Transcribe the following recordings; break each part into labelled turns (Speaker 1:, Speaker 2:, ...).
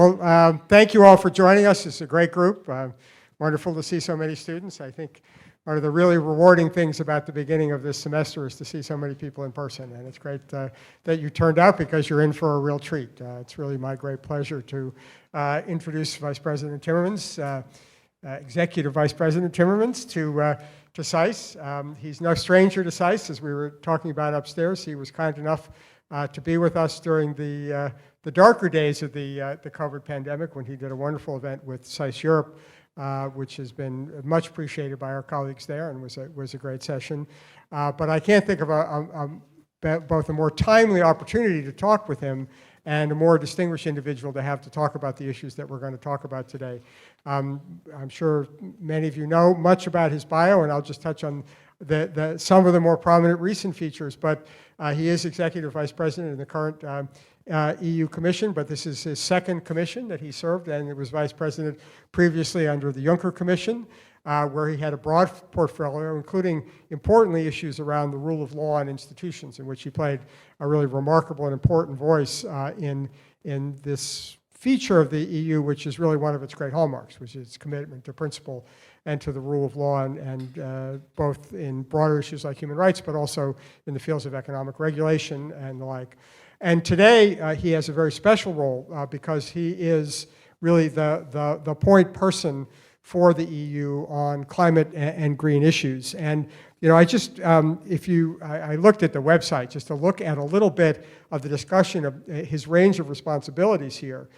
Speaker 1: Well, thank you all for joining us. It's a great group. Wonderful to see so many students. I think one of the really rewarding things about the beginning of this semester is to see so many people in person. And it's great that you turned out because you're in for a real treat. It's really my great pleasure to introduce Vice President Timmermans, Executive Vice President Timmermans to SAIS. He's no stranger to SAIS, as we were talking about upstairs. He was kind enough to be with us during the darker days of the COVID pandemic when he did a wonderful event with SAIS Europe, which has been much appreciated by our colleagues there and was a great session. But I can't think of both a more timely opportunity to talk with him and a more distinguished individual to have to talk about the issues that we're going to talk about today. I'm sure many of you know much about his bio, and I'll just touch on some of the more prominent recent features, but he is Executive Vice President in the current EU Commission, but this is his second commission that he served, and it was Vice President previously under the Juncker Commission, where he had a broad portfolio, including, importantly, issues around the rule of law and institutions, in which he played a really remarkable and important voice in this feature of the EU, which is really one of its great hallmarks, which is its commitment to principle and to the rule of law, and both in broader issues like human rights, but also in the fields of economic regulation and the like. And today, he has a very special role because he is really the point person for the EU on climate and green issues. And you know, I looked at the website just to look at a little bit of the discussion of his range of responsibilities here.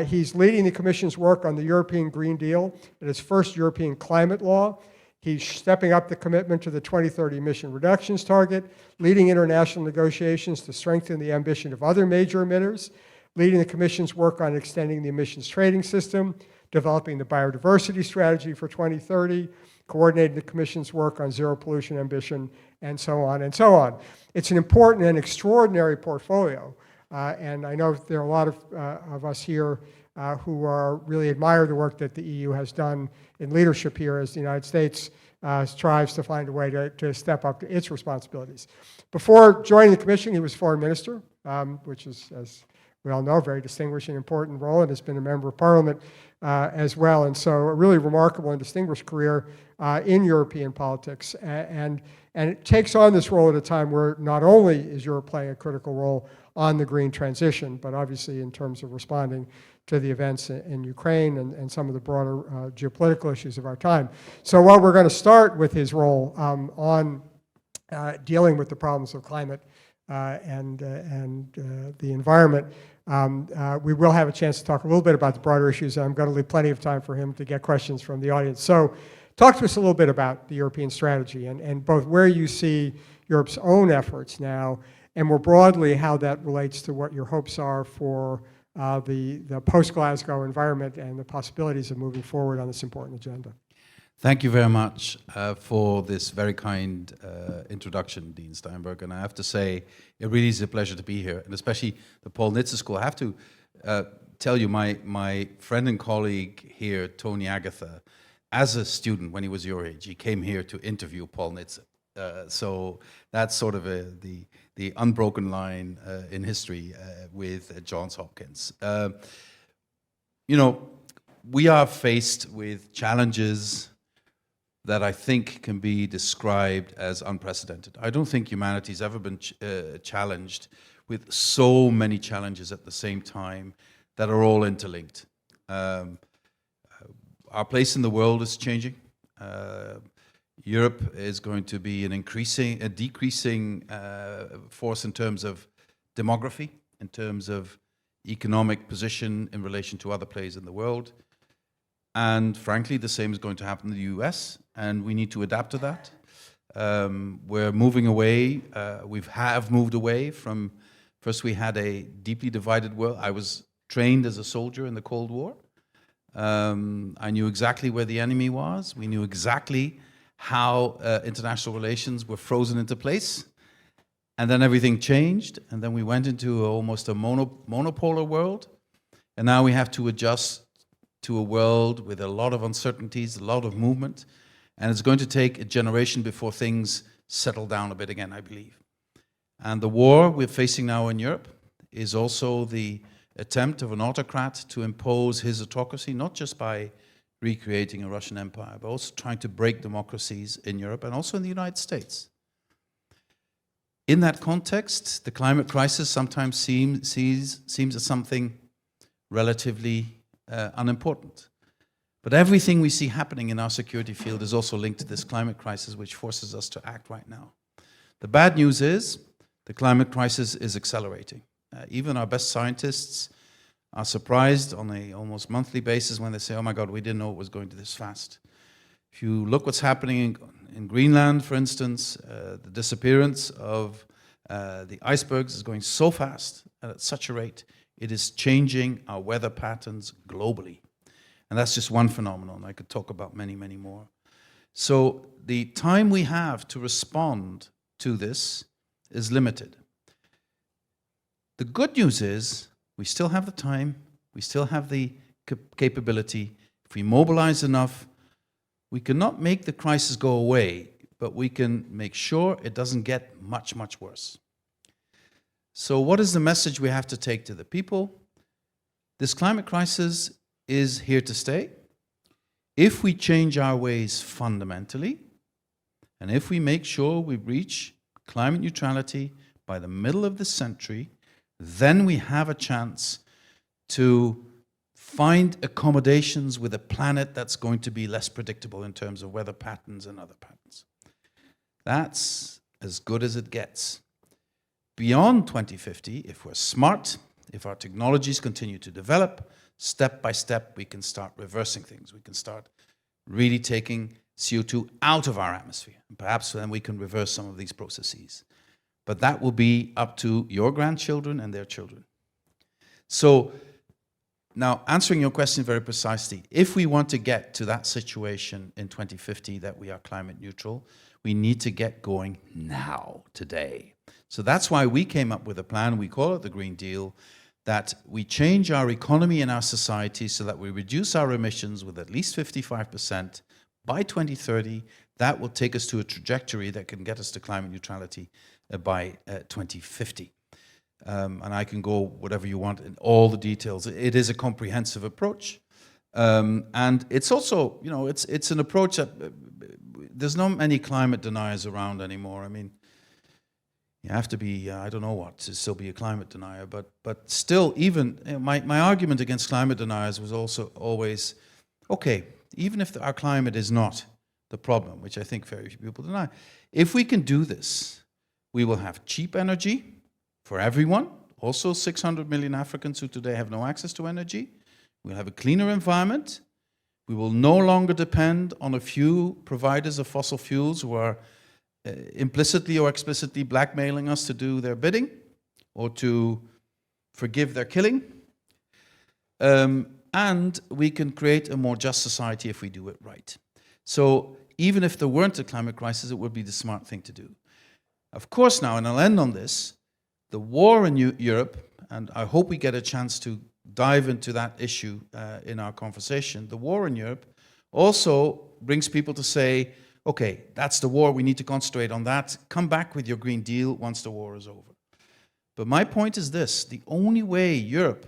Speaker 1: He's leading the Commission's work on the European Green Deal and its first European climate law. He's stepping up the commitment to the 2030 emission reductions target, leading international negotiations to strengthen the ambition of other major emitters, leading the Commission's work on extending the emissions trading system, developing the biodiversity strategy for 2030, coordinating the Commission's work on zero pollution ambition, and so on and so on. It's an important and extraordinary portfolio, and I know there are a lot of us here who really admire the work that the EU has done in leadership here as the United States strives to find a way to step up to its responsibilities. Before joining the Commission, he was Foreign Minister, which is, as we all know, a very distinguished and important role, and has been a member of Parliament as well. And so a really remarkable and distinguished career in European politics. And it takes on this role at a time where not only is Europe playing a critical role on the green transition, but obviously in terms of responding to the events in Ukraine and some of the broader geopolitical issues of our time. So while we're going to start with his role on dealing with the problems of climate and the environment, we will have a chance to talk a little bit about the broader issues. I'm going to leave plenty of time for him to get questions from the audience. So talk to us a little bit about the European strategy and both where you see Europe's own efforts now, and more broadly, how that relates to what your hopes are for the post-Glasgow environment and the possibilities of moving forward on this important agenda.
Speaker 2: Thank you very much for this very kind introduction, Dean Steinberg. And I have to say, it really is a pleasure to be here, and especially the Paul Nitze School. I have to tell you, my friend and colleague here, Tony Agatha, as a student when he was your age, he came here to interview Paul Nitze. So that's sort of the unbroken line in history with Johns Hopkins. You know, we are faced with challenges that I think can be described as unprecedented. I don't think humanity's ever been challenged with so many challenges at the same time that are all interlinked. Our place in the world is changing. Europe is going to be a decreasing force in terms of demography, in terms of economic position in relation to other places in the world. And frankly, the same is going to happen in the US, and we need to adapt to that. We're moving away, we have moved away from, first we had a deeply divided world. I was trained as a soldier in the Cold War. I knew exactly where the enemy was. We knew exactly how international relations were frozen into place. And then everything changed, and then we went into almost a monopolar world. And now we have to adjust to a world with a lot of uncertainties, a lot of movement, and it's going to take a generation before things settle down a bit again, I believe. And the war we're facing now in Europe is also the attempt of an autocrat to impose his autocracy, not just by recreating a Russian empire, but also trying to break democracies in Europe and also in the United States. In that context, the climate crisis sometimes seems as something relatively unimportant. But everything we see happening in our security field is also linked to this climate crisis, which forces us to act right now. The bad news is the climate crisis is accelerating. Even our best scientists are surprised on an almost monthly basis when they say, oh my God, we didn't know it was going to this fast. If you look what's happening in Greenland, for instance, the disappearance of the icebergs is going so fast and at such a rate, it is changing our weather patterns globally. And that's just one phenomenon. I could talk about many, many more. So the time we have to respond to this is limited. The good news is we still have the time, we still have the capability. If we mobilize enough, we cannot make the crisis go away, but we can make sure it doesn't get much, much worse. So what is the message we have to take to the people? This climate crisis is here to stay. If we change our ways fundamentally, and if we make sure we reach climate neutrality by the middle of this century, then we have a chance to find accommodations with a planet that's going to be less predictable in terms of weather patterns and other patterns. That's as good as it gets. Beyond 2050, if we're smart, if our technologies continue to develop, step by step we can start reversing things. We can start really taking CO2 out of our atmosphere. And perhaps then we can reverse some of these processes. But that will be up to your grandchildren and their children. So now, answering your question very precisely, if we want to get to that situation in 2050 that we are climate neutral, we need to get going now, today. So that's why we came up with a plan, we call it the Green Deal, that we change our economy and our society so that we reduce our emissions with at least 55% by 2030. That will take us to a trajectory that can get us to climate neutrality by 2050. And I can go whatever you want in all the details. It is a comprehensive approach. And it's also, you know, it's an approach that there's not many climate deniers around anymore. I mean, you have to be, I don't know what, to still be a climate denier. But still, even, you know, my argument against climate deniers was also always, okay, even if our climate is not the problem, which I think very few people deny, if we can do this, we will have cheap energy for everyone, also 600 million Africans who today have no access to energy. We'll have a cleaner environment. We will no longer depend on a few providers of fossil fuels who are implicitly or explicitly blackmailing us to do their bidding or to forgive their killing. And we can create a more just society if we do it right. So even if there weren't a climate crisis, it would be the smart thing to do. Of course now, and I'll end on this, the war in Europe, and I hope we get a chance to dive into that issue in our conversation, the war in Europe also brings people to say, okay, that's the war, we need to concentrate on that. Come back with your Green Deal once the war is over. But my point is this, the only way Europe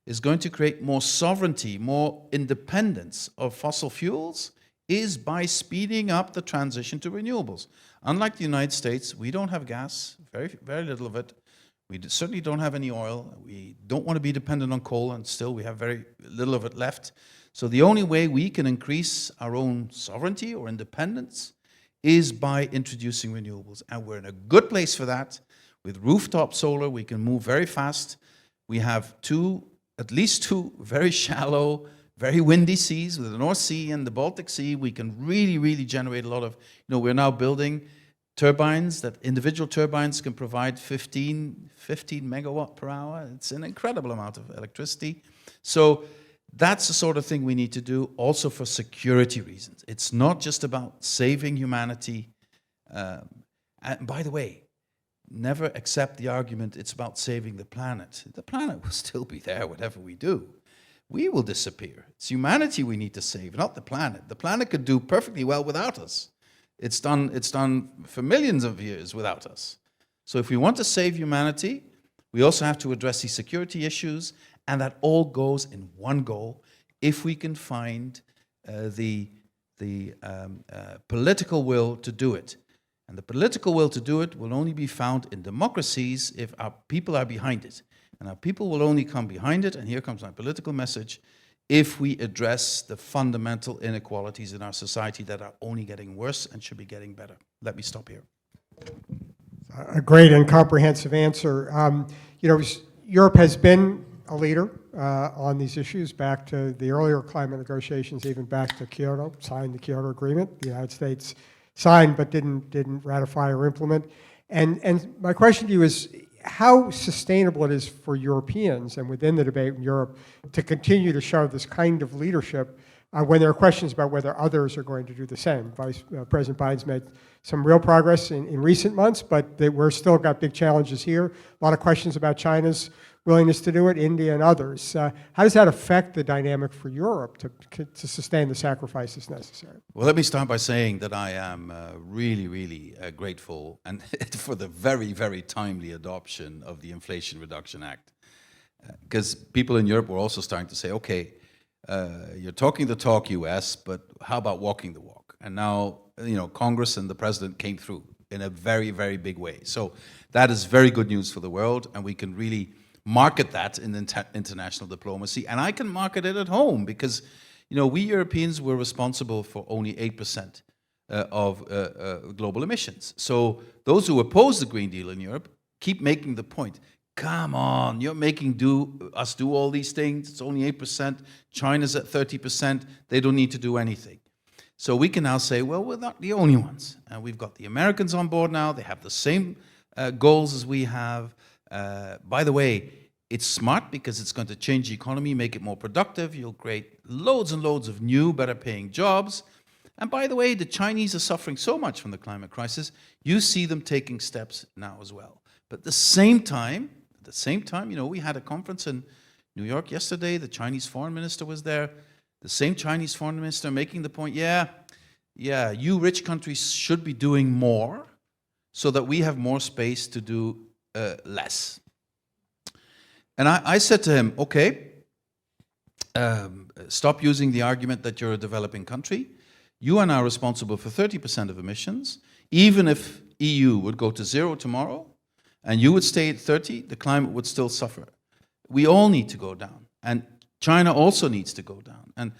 Speaker 2: is going to create more sovereignty, more independence of fossil fuels is by speeding up the transition to renewables. Unlike the United States, we don't have gas, very little of it. We certainly don't have any oil. We don't want to be dependent on coal, and still we have very little of it left. So the only way we can increase our own sovereignty or independence is by introducing renewables. And we're in a good place for that. With rooftop solar, we can move very fast. We have at least two very shallow, very windy seas, with the North Sea and the Baltic Sea. We can really, really generate a lot of, we're now building turbines that individual turbines can provide 15 megawatt per hour. It's an incredible amount of electricity. So that's the sort of thing we need to do also for security reasons. It's not just about saving humanity. And by the way, never accept the argument it's about saving the planet. The planet will still be there whatever we do. We will disappear. It's humanity we need to save, not the planet. The planet could do perfectly well without us. It's done for millions of years without us. So if we want to save humanity, We also have to address these security issues, and that all goes in one goal if we can find the political will to do it. And the political will to do it will only be found in democracies if our people are behind it. And our people will only come behind it, and here comes my political message, if we address the fundamental inequalities in our society that are only getting worse and should be getting better. Let me stop here.
Speaker 1: A great and comprehensive answer. Europe has been a leader on these issues back to the earlier climate negotiations, even back to Kyoto, signed the Kyoto Agreement. The United States signed but didn't ratify or implement. And my question to you is how sustainable it is for Europeans and within the debate in Europe to continue to show this kind of leadership when there are questions about whether others are going to do the same. President Biden's made some real progress in recent months, but we're still got big challenges here. A lot of questions about China's willingness to do it, India and others. How does that affect the dynamic for Europe to sustain the sacrifices necessary?
Speaker 2: Well, let me start by saying that I am really, really grateful and for the very, very timely adoption of the Inflation Reduction Act. Because people in Europe were also starting to say, okay, you're talking the talk, US, but how about walking the walk? And now, Congress and the president came through in a very, very big way. So that is very good news for the world, and we can really market that in international diplomacy. And I can market it at home because, we Europeans were responsible for only 8% of global emissions. So those who oppose the Green Deal in Europe keep making the point, come on, you're making us do all these things. It's only 8%. China's at 30%. They don't need to do anything. So we can now say, well, we're not the only ones. And we've got the Americans on board now. They have the same goals as we have. By the way, it's smart because it's going to change the economy, make it more productive. You'll create loads and loads of new, better paying jobs. And by the way, the Chinese are suffering so much from the climate crisis. You see them taking steps now as well. But at the same time, we had a conference in New York yesterday. The Chinese foreign minister was there. The same Chinese foreign minister making the point, yeah, you rich countries should be doing more so that we have more space to do less. And I said to him, okay, stop using the argument that you're a developing country. You are now responsible for 30% of emissions. Even if EU would go to 0 tomorrow and you would stay at 30, the climate would still suffer. We all need to go down. And China also needs to go down. And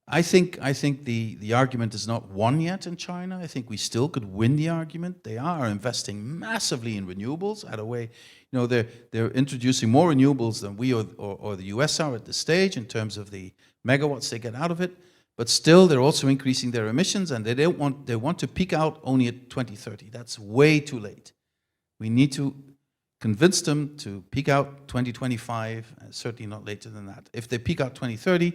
Speaker 2: I think the argument is not won yet in China. I think we still could win the argument. They are investing massively in renewables at a way, they're introducing more renewables than we or the US are at this stage in terms of the megawatts they get out of it. But still, they're also increasing their emissions, and they want to peak out only at 2030. That's way too late. We need to convince them to peak out 2025, certainly not later than that. If they peak out 2030,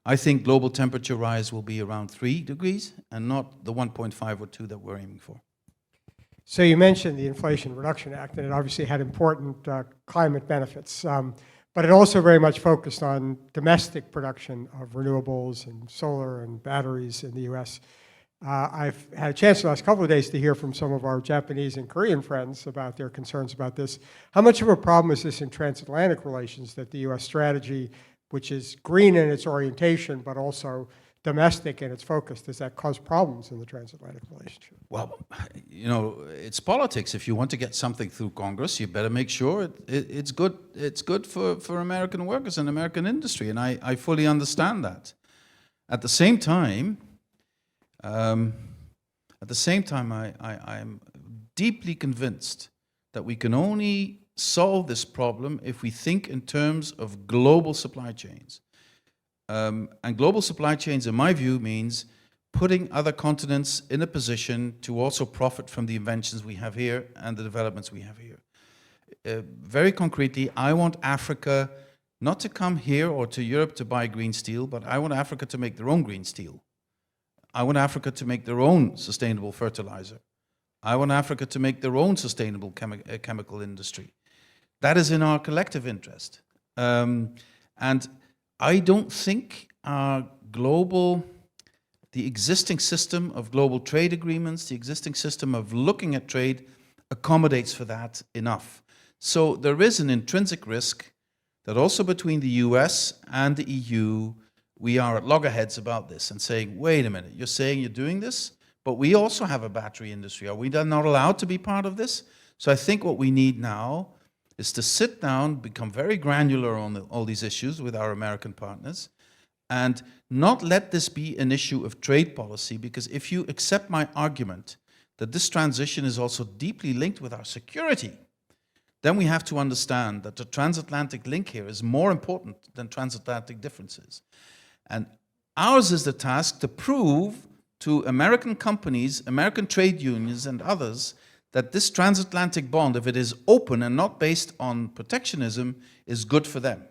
Speaker 2: I think global temperature rise will be around 3 degrees and not the 1.5 or 2 that we're aiming for.
Speaker 1: So you mentioned the Inflation Reduction Act, and it obviously had important climate benefits, but it also very much focused on domestic production of renewables and solar and batteries in the US. I've had a chance the last couple of days to hear from some of our Japanese and Korean friends about their concerns about this. How much of a problem is this in transatlantic relations, that the US strategy, which is green in its orientation, but also domestic in its focus, does that cause problems in the transatlantic relationship?
Speaker 2: Well, it's politics. If you want to get something through Congress, you better make sure it's good. It's good for American workers and American industry, and I fully understand that. At the same time, I'm deeply convinced that we can only solve this problem if we think in terms of global supply chains. And global supply chains, in my view, means putting other continents in a position to also profit from the inventions we have here and the developments we have here. Very concretely, I want Africa not to come here or to Europe to buy green steel, but I want Africa to make their own green steel. I want Africa to make their own sustainable fertilizer. I want Africa to make their own sustainable chemical industry. That is in our collective interest. And I don't think the existing system of global trade agreements, the existing system of looking at trade accommodates for that enough. So there is an intrinsic risk that also between the US and the EU, we are at loggerheads about this and saying, wait a minute, you're saying you're doing this, but we also have a battery industry. Are we then not allowed to be part of this? So I think what we need now is to sit down, become very granular on all these issues with our American partners, and not let this be an issue of trade policy, because if you accept my argument that this transition is also deeply linked with our security, then we have to understand that the transatlantic link here is more important than transatlantic differences. And ours is the task to prove to American companies, American trade unions and others that this transatlantic bond, if it is open and not based on protectionism, is good for them.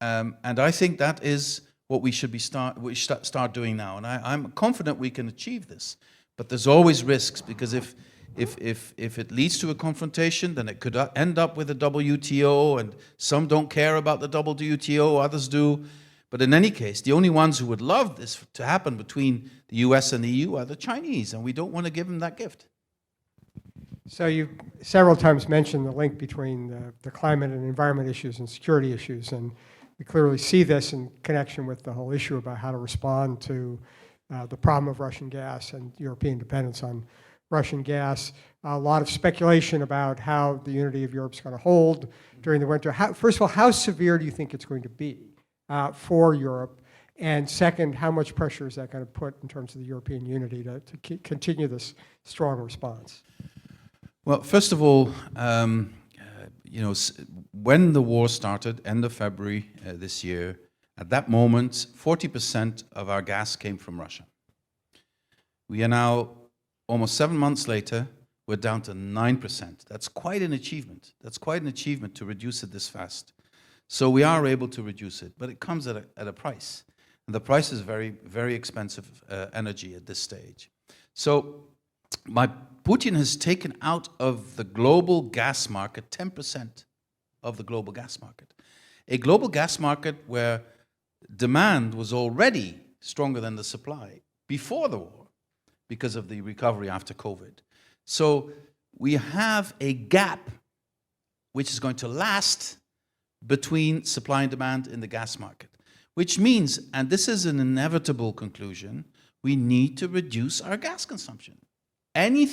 Speaker 2: And I think that is what we should start doing now. And I'm confident we can achieve this. But there's always risks, because if it leads to a confrontation, then it could end up with a WTO, and some don't care about the WTO, others do. But in any case, the only ones who would love this to happen between the US and the EU are the Chinese, and we don't want to give them that gift.
Speaker 1: So you several times mentioned the link between the climate and environment issues and security issues, and we clearly see this in connection with the whole issue about how to respond to the problem of Russian gas and European dependence on Russian gas. A lot of speculation about how the unity of Europe is going to hold during the winter. First of all, how severe do you think it's going to be for Europe? And second, how much pressure is that going to put in terms of the European unity to continue this strong response?
Speaker 2: Well, first of all, when the war started, end of February this year, at that moment, 40% of our gas came from Russia. We are now, almost 7 months later, we're down to 9%. That's quite an achievement. That's quite an achievement to reduce it this fast. So we are able to reduce it, but it comes at a price. And the price is very, very expensive energy at this stage. So Putin has taken out of the global gas market 10% of the global gas market. A global gas market where demand was already stronger than the supply before the war because of the recovery after COVID. So we have a gap which is going to last between supply and demand in the gas market, which means, and this is an inevitable conclusion, we need to reduce our gas consumption. Any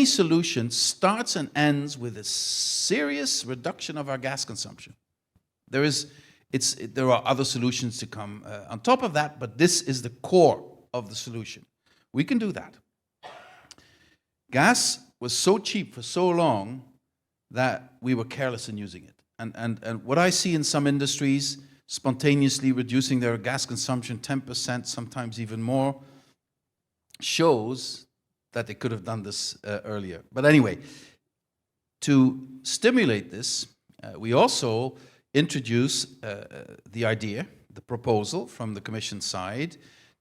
Speaker 2: solution starts and ends with a serious reduction of our gas consumption. There are other solutions to come on top of that, but this is the core of the solution. We can do that. Gas was so cheap for so long that we were careless in using it. And what I see in some industries spontaneously reducing their gas consumption 10%, sometimes even more, shows that they could have done this earlier. But anyway, to stimulate this, we also introduce the idea, the proposal from the Commission side,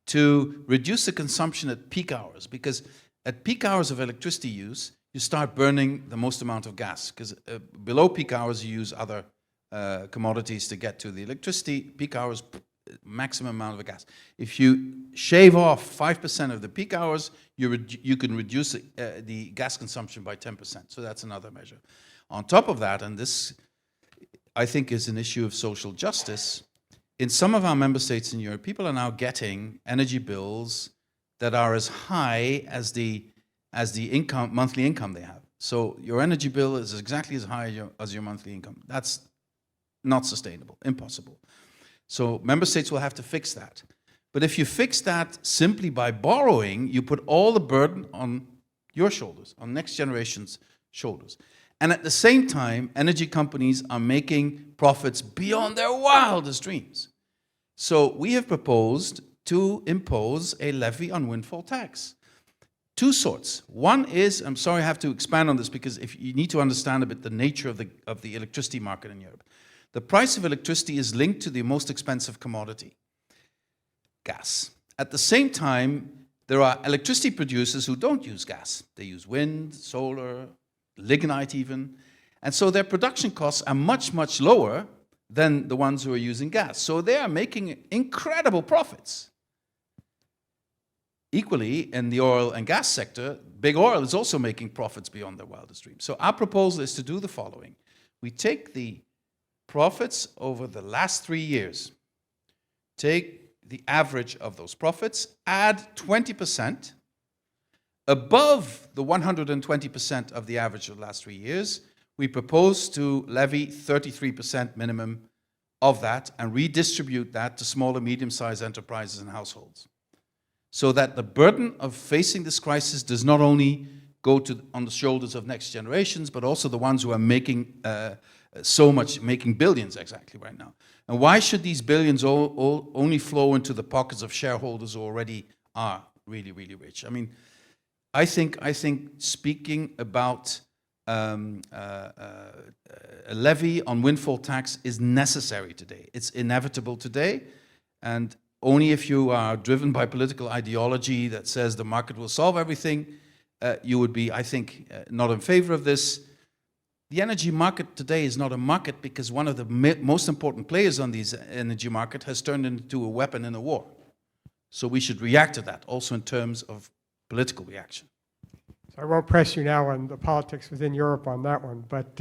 Speaker 2: to reduce the consumption at peak hours, because at peak hours of electricity use, you start burning the most amount of gas, because below peak hours you use other commodities to get to the electricity. Peak hours, maximum amount of gas. If you shave off 5% of the peak hours, you can reduce the gas consumption by 10%. So that's another measure. On top of that, and this I think is an issue of social justice, in some of our member states in Europe, people are now getting energy bills that are as high as the monthly income they have. So your energy bill is exactly as high as your monthly income. That's not sustainable, impossible. So member states will have to fix that. But if you fix that simply by borrowing, you put all the burden on your shoulders, on next generation's shoulders. And at the same time, energy companies are making profits beyond their wildest dreams. So we have proposed to impose a levy on windfall tax. Two sorts. One is, I'm sorry I have to expand on this because if you need to understand a bit the nature of the electricity market in Europe. The price of electricity is linked to the most expensive commodity, gas. At the same time, there are electricity producers who don't use gas. They use wind, solar, lignite even. And so their production costs are much, much lower than the ones who are using gas. So they are making incredible profits. Equally, in the oil and gas sector, big oil is also making profits beyond their wildest dreams. So our proposal is to do the following. We take the profits over the last 3 years, take the average of those profits, add 20% above the 120% of the average of the last 3 years. We propose to levy 33% minimum of that and redistribute that to small and medium-sized enterprises and households, so that the burden of facing this crisis does not only go on the shoulders of next generations, but also the ones who are making making billions exactly right now. And why should these billions only flow into the pockets of shareholders who already are really, really rich? I mean, I think speaking about a levy on windfall tax is necessary today. It's inevitable today, and only if you are driven by political ideology that says the market will solve everything, you would be, I think, not in favor of this. The energy market today is not a market because one of the most important players on this energy market has turned into a weapon in a war. So we should react to that, also in terms of political reaction.
Speaker 1: So I won't press you now on the politics within Europe on that one, but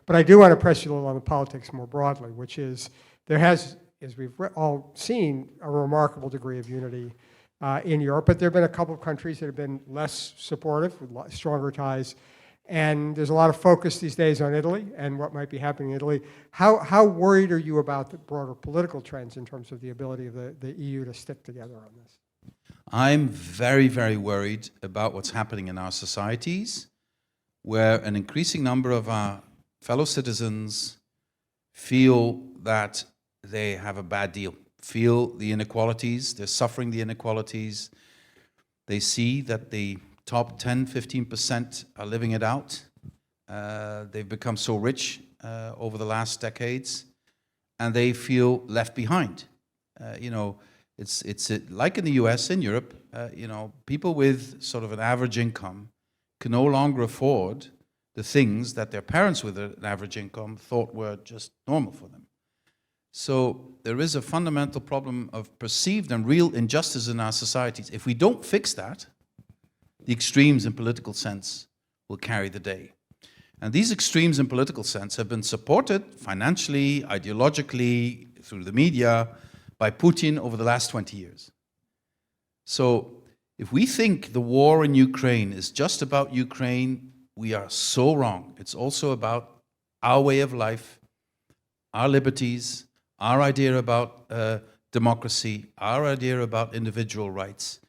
Speaker 1: I do want to press you a little on the politics more broadly, which is there has, as we've all seen, a remarkable degree of unity in Europe, but there have been a couple of countries that have been less supportive, with stronger ties, and there's a lot of focus these days on Italy and what might be happening in Italy. How worried are you about the broader political trends in terms of the ability of the EU to stick together on this?
Speaker 2: I'm very, very worried about what's happening in our societies, where an increasing number of our fellow citizens feel that they have a bad deal, feel the inequalities, they're suffering the inequalities. They see that the top 10, 15% are living it out. They've become so rich over the last decades, and they feel left behind. It's like in the US, in Europe, people with sort of an average income can no longer afford the things that their parents with an average income thought were just normal for them. So there is a fundamental problem of perceived and real injustice in our societies. If we don't fix that, the extremes in political sense will carry the day. And these extremes in political sense have been supported financially, ideologically, through the media, by Putin over the last 20 years. So if we think the war in Ukraine is just about Ukraine, we are so wrong. It's also about our way of life, our liberties, our idea about democracy, our idea about individual rights.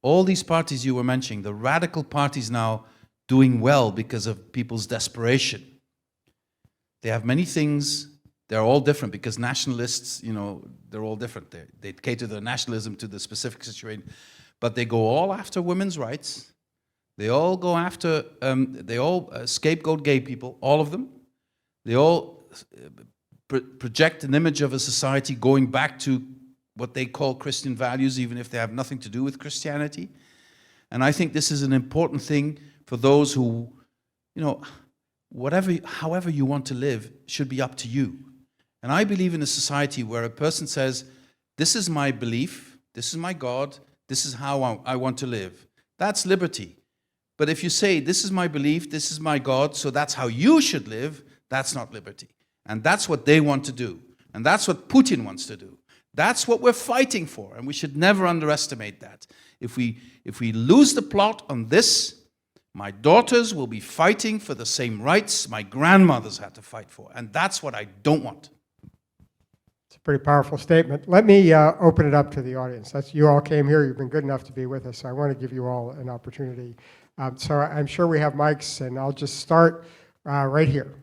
Speaker 2: All these parties you were mentioning, the radical parties now doing well because of people's desperation. They have many things. They're all different because nationalists, they're all different. They cater their nationalism to the specific situation. But they go all after women's rights. They all go after, scapegoat gay people, all of them. They all project an image of a society going back to what they call Christian values, even if they have nothing to do with Christianity. And I think this is an important thing for those who, however you want to live should be up to you. And I believe in a society where a person says, this is my belief, this is my God, this is how I want to live. That's liberty. But if you say, this is my belief, this is my God, so that's how you should live, that's not liberty. And that's what they want to do. And that's what Putin wants to do. That's what we're fighting for, and we should never underestimate that. If we lose the plot on this, my daughters will be fighting for the same rights my grandmothers had to fight for, and that's what I don't want.
Speaker 1: It's a pretty powerful statement. Let me open it up to the audience. You all came here. You've been good enough to be with us, so I want to give you all an opportunity. So I'm sure we have mics, and I'll just start right here.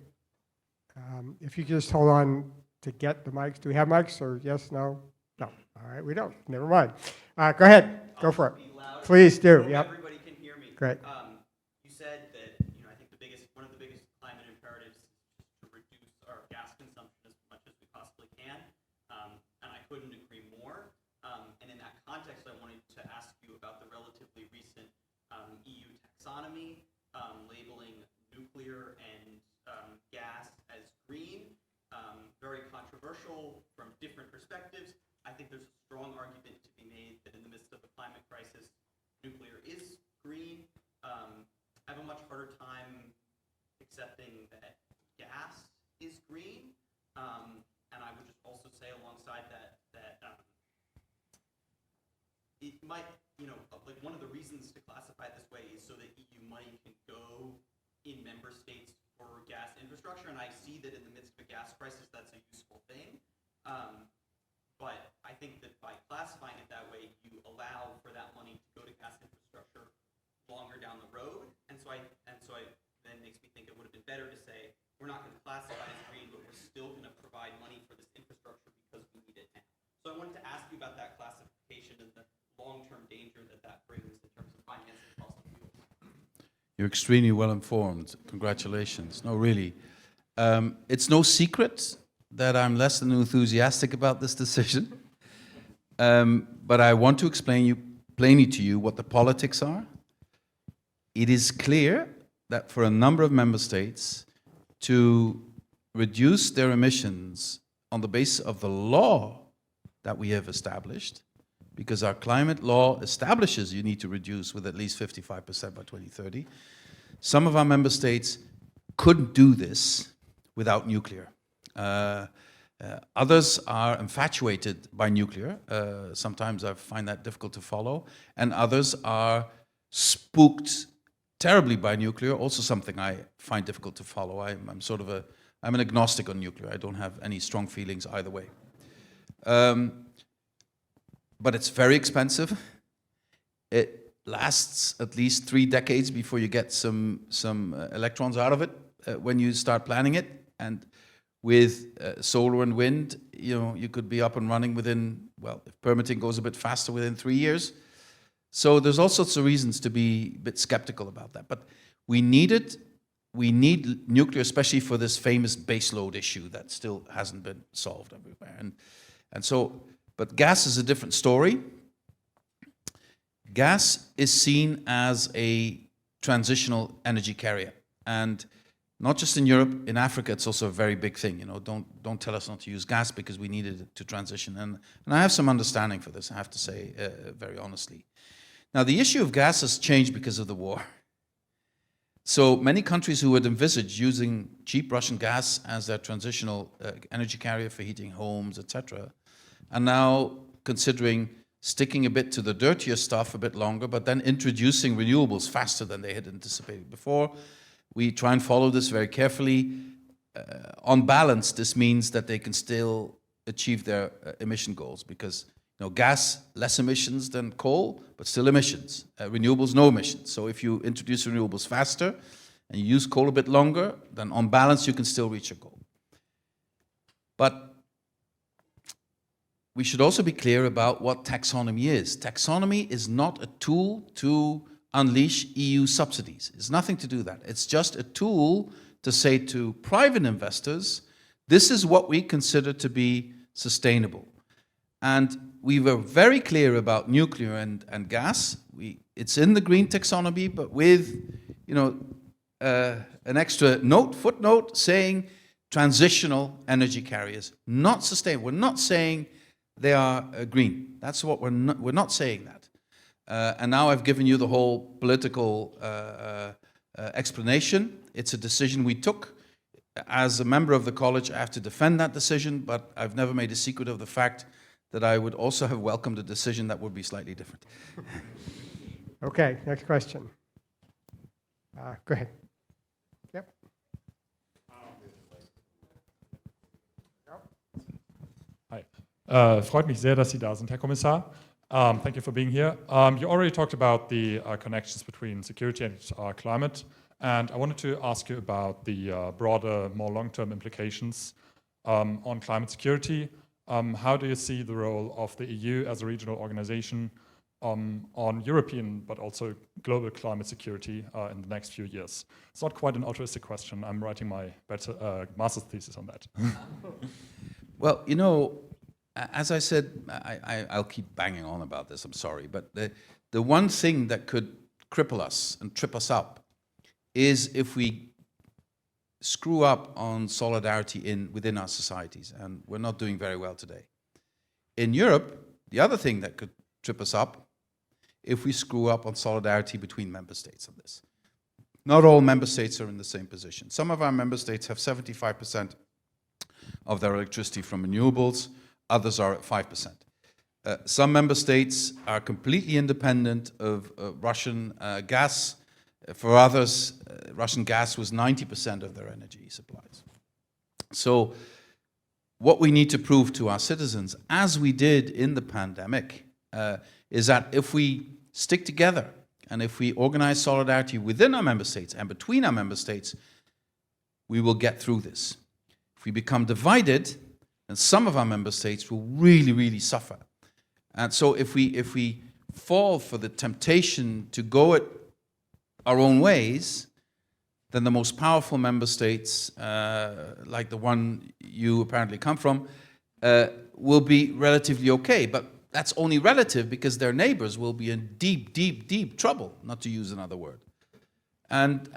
Speaker 1: If you could just hold on to get the mics. Do we have mics, or yes, no? No. All right, we don't. Never mind. Go ahead. Go for it. Please do. Yep.
Speaker 3: Everybody can hear me.
Speaker 1: Great.
Speaker 3: You said that I think one of the biggest climate imperatives is to reduce our gas consumption as much as we possibly can, and I couldn't agree more. And in that context, I wanted to ask you about the relatively recent EU taxonomy labeling nuclear and gas as green. Very controversial from different perspectives. I think there's a strong argument to be made that in the midst of a climate crisis, accepting that gas is green. And I would just also say alongside that, it might, like one of the reasons to classify it this way is so that EU money can go in member states for gas infrastructure. And I see that in the midst of a gas crisis, that's a useful thing. But I think that by classifying it that way, you allow for that money to go to gas infrastructure longer down the road. And so then makes me think it would have been better to say, we're not going to classify it as green, but we're still going to provide money for this infrastructure because we need it now. So I wanted to ask you about that classification and the long-term danger that that brings in terms of financing fossil fuels.
Speaker 2: You're extremely well informed. Congratulations. No, really. It's no secret that I'm less than enthusiastic about this decision. But I want to explain plainly to you what the politics are. It is clear that for a number of member states, to reduce their emissions on the basis of the law that we have established, because our climate law establishes you need to reduce with at least 55% by 2030. Some of our member states couldn't do this without nuclear. Others are infatuated by nuclear. Sometimes I find that difficult to follow. And others are spooked terribly by nuclear, also something I find difficult to follow. I'm an agnostic on nuclear. I don't have any strong feelings either way. But it's very expensive. It lasts at least 3 decades before you get some electrons out of it when you start planning it. And with solar and wind, you could be up and running within, well, if permitting goes a bit faster, within 3 years. So there's all sorts of reasons to be a bit skeptical about that. But we need nuclear, especially for this famous baseload issue that still hasn't been solved everywhere. But gas is a different story. Gas is seen as a transitional energy carrier. And not just in Europe, in Africa, it's also a very big thing. Don't tell us not to use gas because we needed it to transition. And I have some understanding for this, I have to say, very honestly. Now, the issue of gas has changed because of the war. So many countries who had envisaged using cheap Russian gas as their transitional energy carrier for heating homes, etc., are now considering sticking a bit to the dirtier stuff a bit longer, but then introducing renewables faster than they had anticipated before. We try and follow this very carefully. On balance, this means that they can still achieve their emission goals because gas, less emissions than coal, but still emissions. Renewables, no emissions. So if you introduce renewables faster and you use coal a bit longer, then on balance you can still reach your goal. But we should also be clear about what taxonomy is. Taxonomy is not a tool to unleash EU subsidies. It's nothing to do that. It's just a tool to say to private investors, this is what we consider to be sustainable. And we were very clear about nuclear and gas. It's in the green taxonomy, but with an extra footnote saying transitional energy carriers, not sustainable. We're not saying they are green. That's what we're not saying that. And now I've given you the whole political explanation. It's a decision we took. As a member of the college, I have to defend that decision, but I've never made a secret of the fact that I would also have welcomed a decision that would be slightly different.
Speaker 1: Okay, next question. Go ahead. Yep.
Speaker 4: Hi. Freut mich sehr, dass Sie da sind, Herr Kommissar. Thank you for being here. You already talked about the connections between security and climate, and I wanted to ask you about the broader, more long-term implications on climate security. How do you see the role of the EU as a regional organization on European but also global climate security in the next few years? It's not quite an altruistic question. I'm writing my master's thesis on that.
Speaker 2: Well, as I said, I'll keep banging on about this, I'm sorry, but the one thing that could cripple us and trip us up is if we screw up on solidarity within our societies, and we're not doing very well today. In Europe, the other thing that could trip us up if we screw up on solidarity between member states on this. Not all member states are in the same position. Some of our member states have 75% of their electricity from renewables, others are at 5%. Some member states are completely independent of Russian gas. For others, Russian gas was 90% of their energy supplies. So what we need to prove to our citizens, as we did in the pandemic, is that if we stick together and if we organize solidarity within our member states and between our member states, we will get through this. If we become divided, then some of our member states will really, really suffer. And so if we fall for the temptation to go it our own ways, then the most powerful member states, like the one you apparently come from, will be relatively okay. But that's only relative because their neighbors will be in deep, deep, deep trouble, not to use another word. And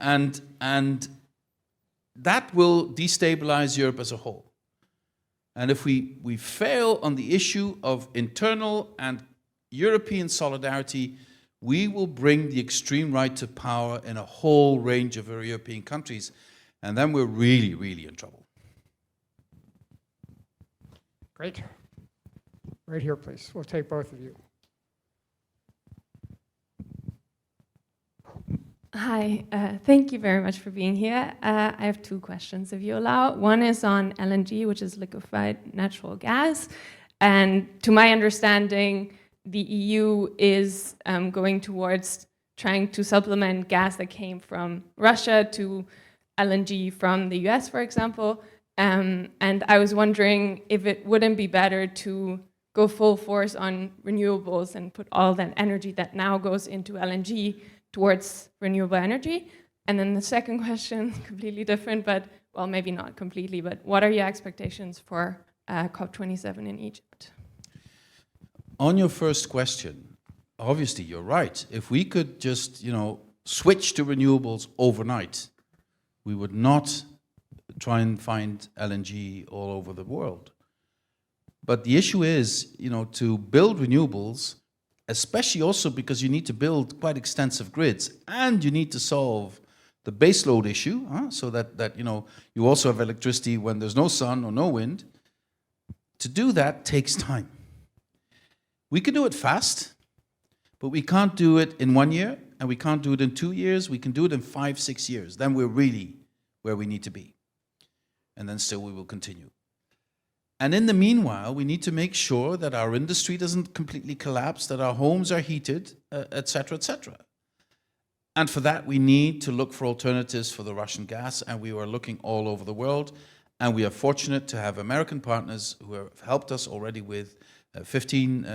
Speaker 2: that will destabilize Europe as a whole. And if we fail on the issue of internal and European solidarity, we will bring the extreme right to power in a whole range of European countries, and then we're really, really in trouble.
Speaker 1: Great. Right here, please. We'll take both of you.
Speaker 5: Hi, thank you very much for being here. I have two questions, if you allow. One is on LNG, which is liquefied natural gas. And to my understanding, the EU is going towards trying to supplement gas that came from Russia to LNG from the US, for example. And I was wondering if it wouldn't be better to go full force on renewables and put all that energy that now goes into LNG towards renewable energy. And then the second question, completely different, but, well, maybe not completely, but what are your expectations for COP27 in Egypt?
Speaker 2: On your first question, obviously you're right. If we could just, switch to renewables overnight, we would not try and find LNG all over the world. But the issue is, to build renewables, especially also because you need to build quite extensive grids and you need to solve the baseload issue, so that you also have electricity when there's no sun or no wind. To do that takes time. We can do it fast, but we can't do it in 1 year and we can't do it in 2 years. We can do it in 5, 6 years. Then we're really where we need to be. And then still we will continue. And in the meanwhile, we need to make sure that our industry doesn't completely collapse, that our homes are heated, et cetera, et cetera. And for that, we need to look for alternatives for the Russian gas, and we are looking all over the world. And we are fortunate to have American partners who have helped us already with 15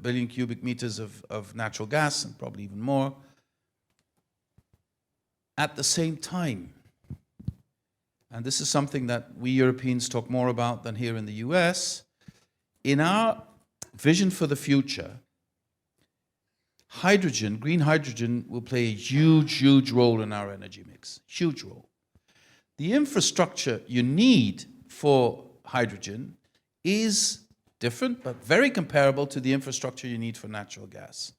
Speaker 2: billion cubic meters of natural gas, and probably even more. At the same time, and this is something that we Europeans talk more about than here in the US, in our vision for the future, hydrogen, green hydrogen, will play a huge, huge role in our energy mix. Huge role. The infrastructure you need for hydrogen is different, but very comparable to the infrastructure you need for natural gas.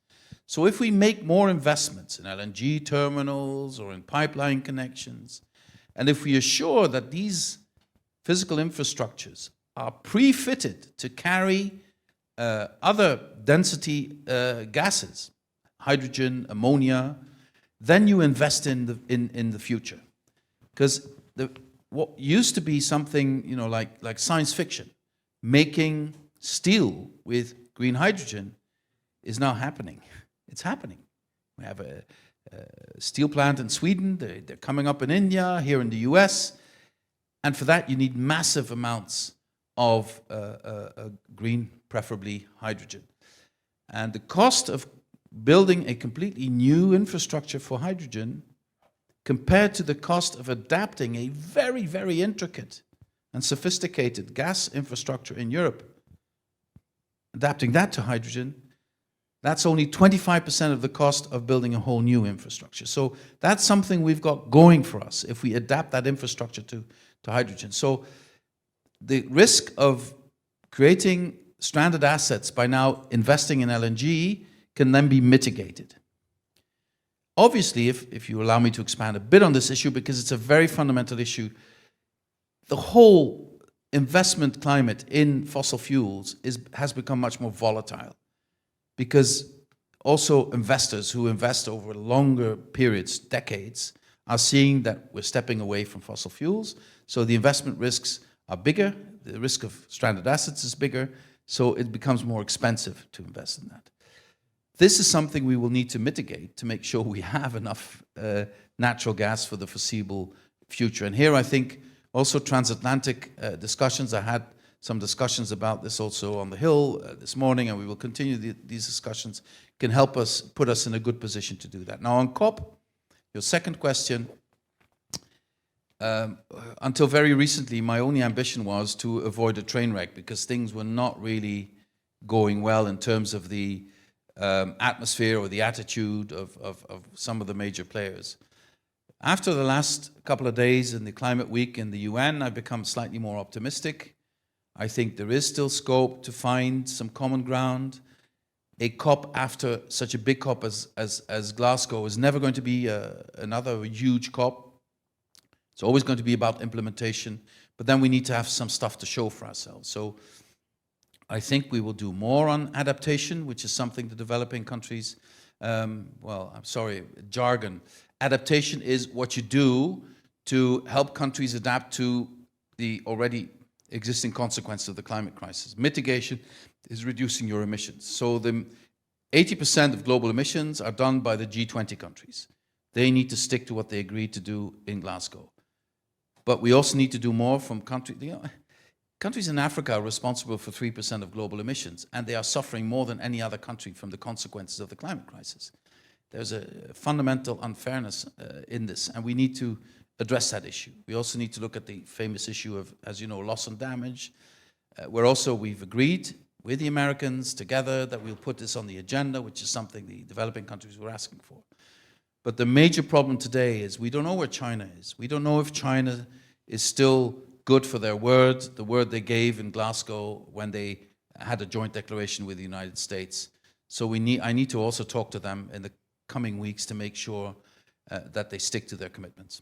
Speaker 2: So if we make more investments in LNG terminals or in pipeline connections, and if we assure that these physical infrastructures are pre-fitted to carry other density gases, hydrogen, ammonia, then you invest in the future. Because what used to be something like science fiction, making steel with green hydrogen, is now happening. It's happening. We have a steel plant in Sweden, they're coming up in India, here in the US, and for that you need massive amounts of green, preferably hydrogen. And the cost of building a completely new infrastructure for hydrogen compared to the cost of adapting a very, very intricate and sophisticated gas infrastructure in Europe, adapting that to hydrogen, that's only 25% of the cost of building a whole new infrastructure. So that's something we've got going for us if we adapt that infrastructure to hydrogen. So the risk of creating stranded assets by now investing in LNG can then be mitigated. obviously, if you allow me to expand a bit on this issue, because it's a very fundamental issue, the whole investment climate in fossil fuels has become much more volatile, because also investors who invest over longer periods, decades, are seeing that we're stepping away from fossil fuels. So the investment risks are bigger, the risk of stranded assets is bigger, so it becomes more expensive to invest in that. This is something we will need to mitigate to make sure we have enough natural gas for the foreseeable future. And here I think also transatlantic discussions, I had some discussions about this also on the Hill this morning, and we will continue these discussions, can help us, put us in a good position to do that. Now on COP, your second question, until very recently, my only ambition was to avoid a train wreck, because things were not really going well in terms of the atmosphere or the attitude of some of the major players. After the last couple of days in the climate week in the UN, I've become slightly more optimistic. I think there is still scope to find some common ground. A COP after such a big COP as Glasgow is never going to be another huge COP. It's always going to be about implementation, but then we need to have some stuff to show for ourselves. So I think we will do more on adaptation, which is something the developing countries, well, I'm sorry, jargon. Adaptation is what you do to help countries adapt to the already existing consequences of the climate crisis. Mitigation is reducing your emissions. So the 80% of global emissions are done by the G20 countries. They need to stick to what they agreed to do in Glasgow. But we also need to do more from countries. Countries in Africa are responsible for 3% of global emissions, and they are suffering more than any other country from the consequences of the climate crisis. There's a fundamental unfairness in this, and we need to address that issue. We also need to look at the famous issue of, as you know, loss and damage, where also we've agreed with the Americans together that we'll put this on the agenda, which is something the developing countries were asking for. But the major problem today is we don't know where China is. We don't know if China is still good for their word, the word they gave in Glasgow when they had a joint declaration with the United States. So I need to also talk to them in the coming weeks to make sure that they stick to their commitments.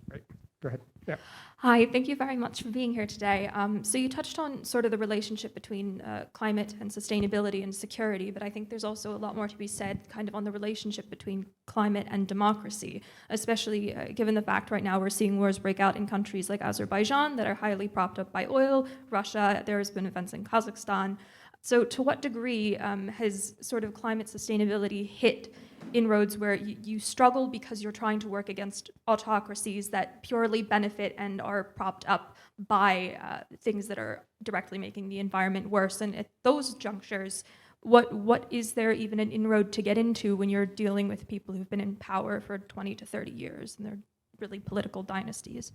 Speaker 1: Great. Go ahead. Yeah.
Speaker 6: Hi, thank you very much for being here today. So you touched on sort of the relationship between climate and sustainability and security, but I think there's also a lot more to be said kind of on the relationship between climate and democracy, especially given the fact right now we're seeing wars break out in countries like Azerbaijan that are highly propped up by oil, Russia, there's been events in Kazakhstan. So to what degree has sort of climate sustainability hit inroads where you struggle because you're trying to work against autocracies that purely benefit and are propped up by things that are directly making the environment worse? And at those junctures, what is there even an inroad to get into when you're dealing with people who've been in power for 20 to 30 years and they're really political dynasties?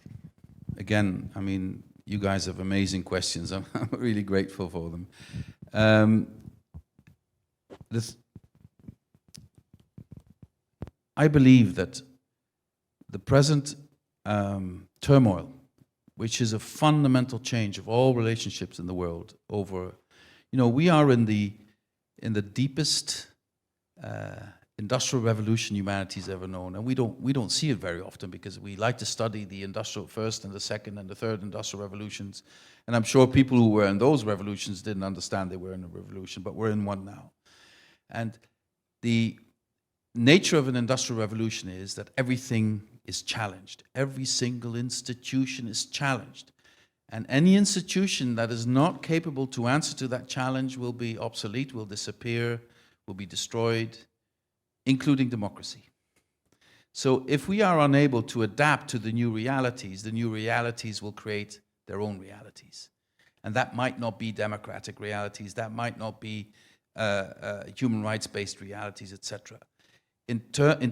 Speaker 2: Again, I mean, you guys have amazing questions. I'm really grateful for them. I believe that the present turmoil, which is a fundamental change of all relationships in the world over, we are in the deepest industrial revolution humanity's ever known, and we don't see it very often because we like to study the industrial first and the second and the third industrial revolutions, and I'm sure people who were in those revolutions didn't understand they were in a revolution, but we're in one now. And the nature of an industrial revolution is that everything is challenged. Every single institution is challenged. And any institution that is not capable to answer to that challenge will be obsolete, will disappear, will be destroyed, including democracy. So if we are unable to adapt to the new realities will create their own realities. And that might not be democratic realities, that might not be human rights-based realities, etc. In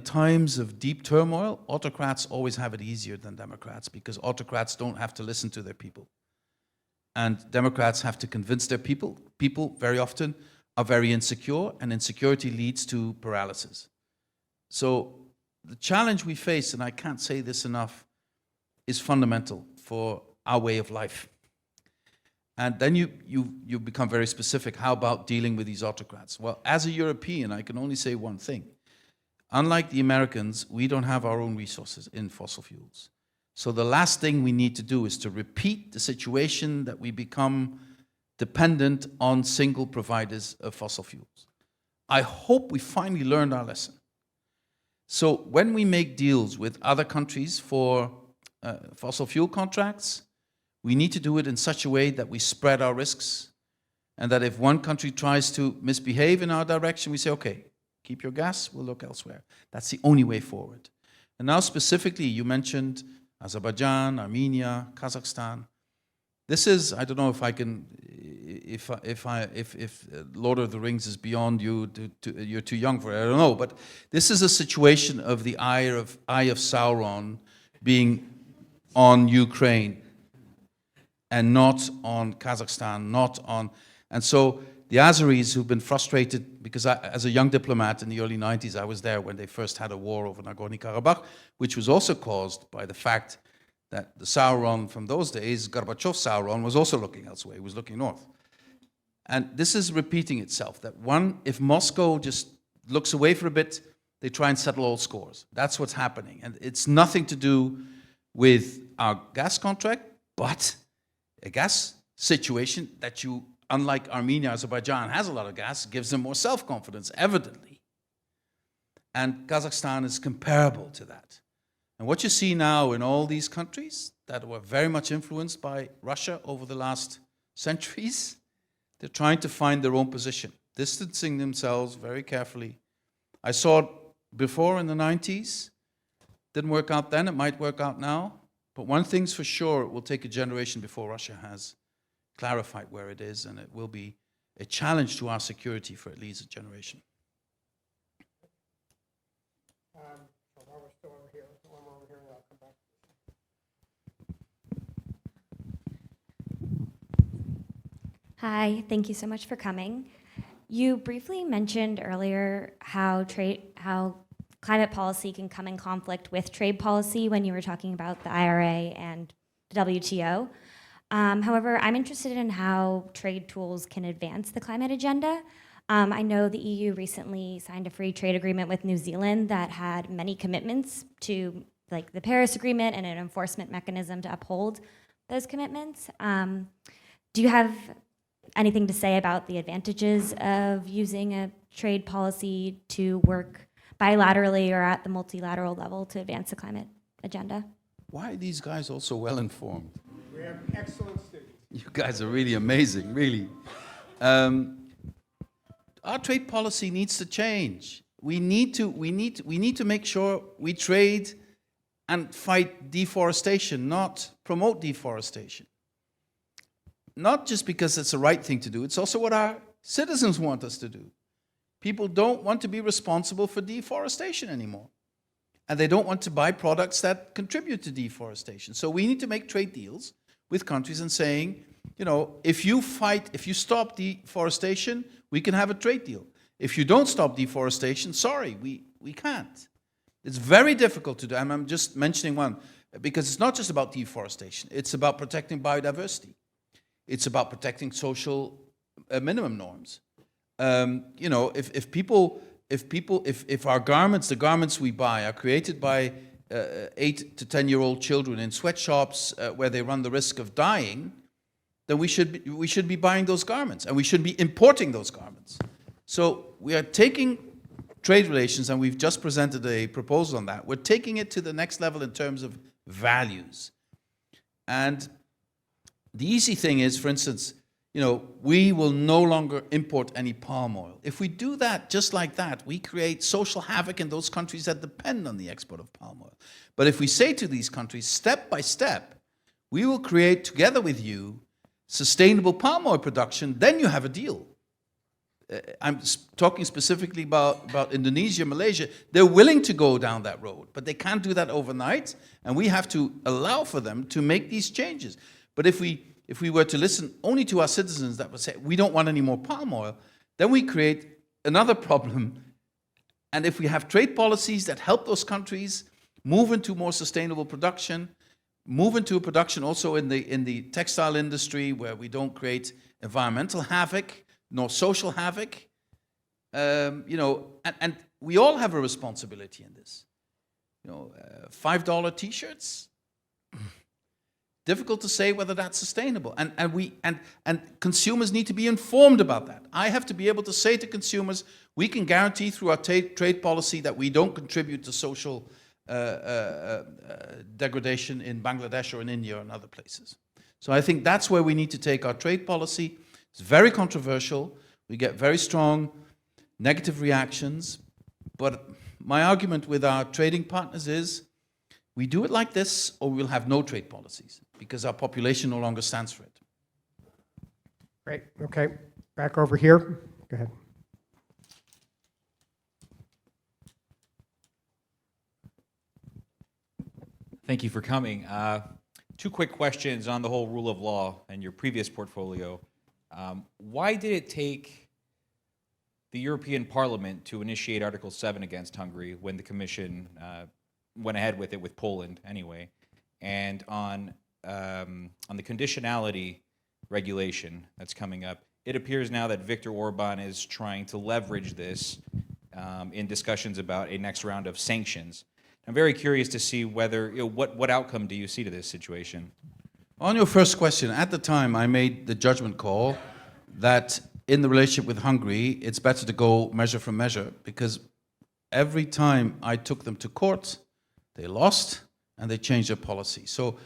Speaker 2: times of deep turmoil, autocrats always have it easier than democrats because autocrats don't have to listen to their people. And democrats have to convince their people. People very often are very insecure, and insecurity leads to paralysis. So the challenge we face, and I can't say this enough, is fundamental for our way of life. And then you become very specific. How about dealing with these autocrats? Well, as a European, I can only say one thing. unlike the Americans, we don't have our own resources in fossil fuels. So the last thing we need to do is to repeat the situation that we become dependent on single providers of fossil fuels. I hope we finally learned our lesson. So when we make deals with other countries for fossil fuel contracts, we need to do it in such a way that we spread our risks, and that if one country tries to misbehave in our direction, we say, okay, keep your gas, we'll look elsewhere. That's the only way forward. And now specifically, you mentioned Azerbaijan, Armenia, Kazakhstan. This is, I don't know if I can, if Lord of the Rings is beyond you, you're too young for it, I don't know, but this is a situation of the eye of Sauron being on Ukraine and not on Kazakhstan, not on, and so the Azeris who've been frustrated, because as a young diplomat in the early 90s, I was there when they first had a war over Nagorno-Karabakh, which was also caused by the fact that the Sauron from those days, Gorbachev's Sauron, was also looking elsewhere. He was looking north. And this is repeating itself, that if Moscow just looks away for a bit, they try and settle all scores. That's what's happening. And it's nothing to do with our gas contract, but a gas situation that unlike Armenia, Azerbaijan has a lot of gas, gives them more self-confidence, evidently. And Kazakhstan is comparable to that. And what you see now in all these countries that were very much influenced by Russia over the last centuries, they're trying to find their own position, distancing themselves very carefully. I saw it before in the 90s. Didn't work out then, it might work out now. But one thing's for sure, it will take a generation before Russia has clarified where it is, and it will be a challenge to our security for at least a generation.
Speaker 1: So while we're still over here, one more over here, and I'll come back.
Speaker 7: Hi, thank you so much for coming. You briefly mentioned earlier how climate policy can come in conflict with trade policy when you were talking about the IRA and the WTO. However, I'm interested in how trade tools can advance the climate agenda. I know the EU recently signed a free trade agreement with New Zealand that had many commitments to, like the Paris Agreement, and an enforcement mechanism to uphold those commitments. Do you have anything to say about the advantages of using a trade policy to work bilaterally or at the multilateral level to advance the climate agenda?
Speaker 2: Why are these guys all so well informed?
Speaker 1: We have excellent students.
Speaker 2: You guys are really amazing, really. Our trade policy needs to change. We need to make sure we trade and fight deforestation, not promote deforestation. Not just because it's the right thing to do, it's also what our citizens want us to do. People don't want to be responsible for deforestation anymore. And they don't want to buy products that contribute to deforestation. So we need to make trade deals with countries and saying, you know, if you stop deforestation, we can have a trade deal. If you don't stop deforestation, sorry, we can't. It's very difficult to do, and I'm just mentioning one, because it's not just about deforestation, it's about protecting biodiversity. It's about protecting social minimum norms. You know, if our garments, the garments we buy, are created by 8 to 10-year-old children in sweatshops where they run the risk of dying, then we should be buying those garments, and we should be importing those garments. So we are taking trade relations, and we've just presented a proposal on that. We're taking it to the next level in terms of values. And the easy thing is, for instance, you know, we will no longer import any palm oil. If we do that just like that, we create social havoc in those countries that depend on the export of palm oil. But if we say to these countries, step by step, we will create, together with you, sustainable palm oil production, then you have a deal. I'm talking specifically about Indonesia, Malaysia. They're willing to go down that road, but they can't do that overnight, and we have to allow for them to make these changes. But if we were to listen only to our citizens that would say, we don't want any more palm oil, then we create another problem. And if we have trade policies that help those countries move into more sustainable production, move into a production also in the textile industry where we don't create environmental havoc nor social havoc, and we all have a responsibility in this. $5 T-shirts. Difficult to say whether that's sustainable, and consumers need to be informed about that. I have to be able to say to consumers, we can guarantee through our trade policy that we don't contribute to social degradation in Bangladesh or in India or in other places. So I think that's where we need to take our trade policy. It's very controversial. We get very strong negative reactions, but my argument with our trading partners is we do it like this or we'll have no trade policies because our population no longer stands for it.
Speaker 1: Great. Okay. Back over here. Go ahead.
Speaker 8: Thank you for coming. Two quick questions on the whole rule of law and your previous portfolio. Why did it take the European Parliament to initiate Article 7 against Hungary when the Commission went ahead with it with Poland anyway? And on the conditionality regulation that's coming up, it appears now that Viktor Orban is trying to leverage this in discussions about a next round of sanctions. I'm very curious to see whether, what outcome do you see to this situation?
Speaker 2: On your first question, at the time I made the judgment call that in the relationship with Hungary, it's better to go measure for measure because every time I took them to court, they lost and they changed their policy. So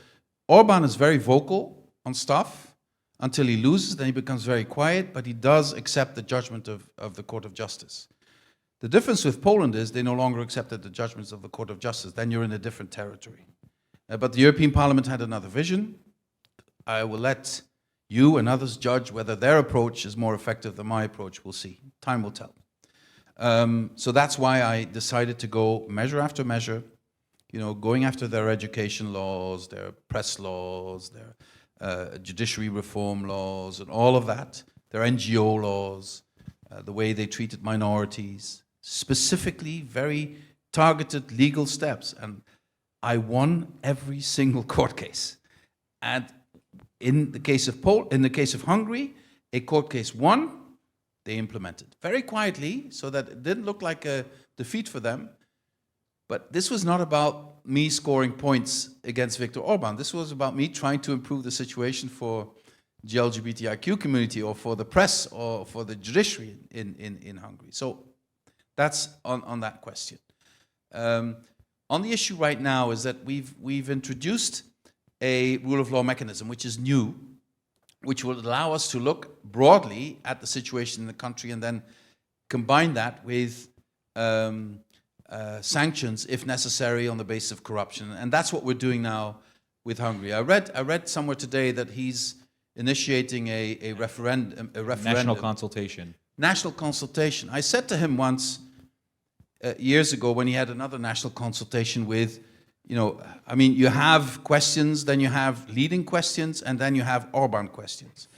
Speaker 2: Orban is very vocal on stuff until he loses, then he becomes very quiet, but he does accept the judgment of the Court of Justice. The difference with Poland is they no longer accepted the judgments of the Court of Justice. Then you're in a different territory. But the European Parliament had another vision. I will let you and others judge whether their approach is more effective than my approach. We'll see. Time will tell. So that's why I decided to go measure after measure, going after their education laws, their press laws, their judiciary reform laws, and all of that, their NGO laws, the way they treated minorities, specifically very targeted legal steps. And I won every single court case. And in the case of Hungary, a court case won, they implemented very quietly so that it didn't look like a defeat for them. But this was not about me scoring points against Viktor Orban. This was about me trying to improve the situation for the LGBTIQ community or for the press or for the judiciary in Hungary. So that's on that question. On the issue right now is that we've introduced a rule of law mechanism, which is new, which will allow us to look broadly at the situation in the country and then combine that with sanctions, if necessary, on the basis of corruption. And that's what we're doing now with Hungary. I read somewhere today that he's initiating a referendum.
Speaker 8: National consultation.
Speaker 2: National consultation. I said to him once, years ago, when he had another national consultation with, you have questions, then you have leading questions, and then you have Orban questions.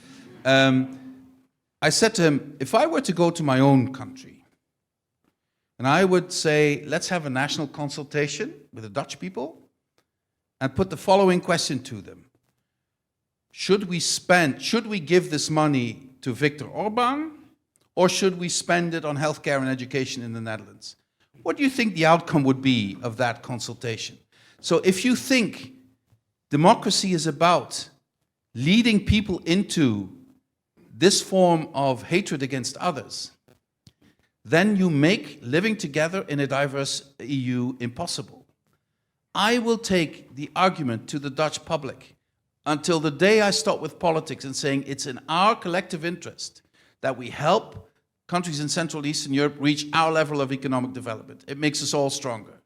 Speaker 2: I said to him, if I were to go to my own country, and I would say, let's have a national consultation with the Dutch people, and put the following question to them. Should we give this money to Viktor Orban, or should we spend it on healthcare and education in the Netherlands? What do you think the outcome would be of that consultation? So if you think democracy is about leading people into this form of hatred against others, then you make living together in a diverse EU impossible. I will take the argument to the Dutch public until the day I stop with politics and saying it's in our collective interest that we help countries in Central and Eastern Europe reach our level of economic development. It makes us all stronger.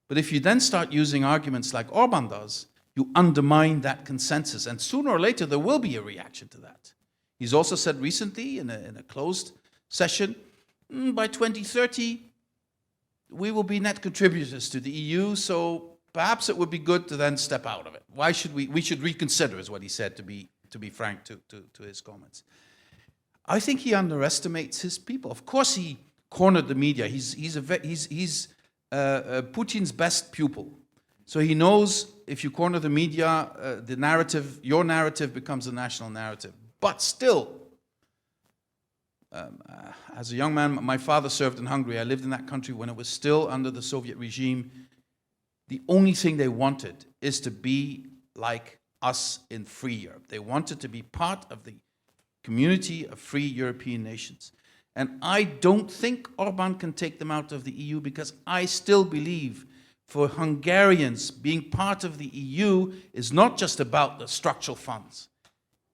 Speaker 2: But if you then start using arguments like Orban does, you undermine that consensus, and sooner or later there will be a reaction to that. He's also said recently in a closed session, by 2030, we will be net contributors to the EU, so perhaps it would be good to then step out of it. Why should we should reconsider, is what he said, to be frank to his comments. I think he underestimates his people. Of course, he cornered the media. He's Putin's best pupil. So he knows if you corner the media, the narrative, your narrative becomes a national narrative. But still, as a young man, my father served in Hungary. I lived in that country when it was still under the Soviet regime. The only thing they wanted is to be like us in free Europe. They wanted to be part of the community of free European nations. And I don't think Orban can take them out of the EU, because I still believe for Hungarians, being part of the EU is not just about the structural funds.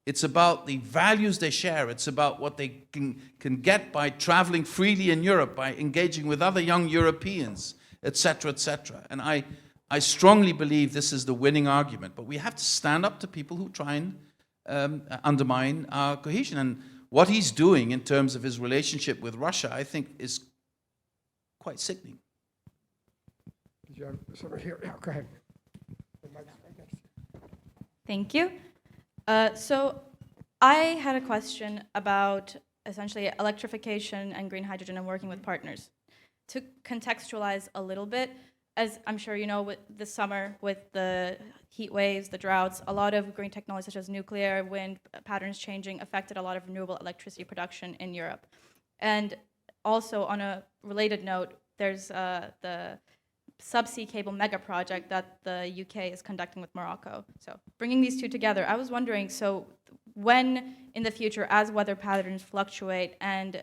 Speaker 2: It's about the values they share. It's about what they can get by traveling freely in Europe, by engaging with other young Europeans, etc., etc. And I strongly believe this is the winning argument. But we have to stand up to people who try and undermine our cohesion. And what he's doing in terms of his relationship with Russia, I think, is quite sickening.
Speaker 1: Did you have somebody here? Yeah, go ahead. The mic's right next to you.
Speaker 9: Thank you. So I had a question about essentially electrification and green hydrogen and working with partners. To contextualize a little bit, as I'm sure you know, with this summer, with the heat waves, the droughts, a lot of green technologies such as nuclear, wind patterns changing affected a lot of renewable electricity production in Europe. And also on a related note, there's the subsea cable mega project that the UK is conducting with Morocco. So bringing these two together, I was wondering, so when in the future, as weather patterns fluctuate and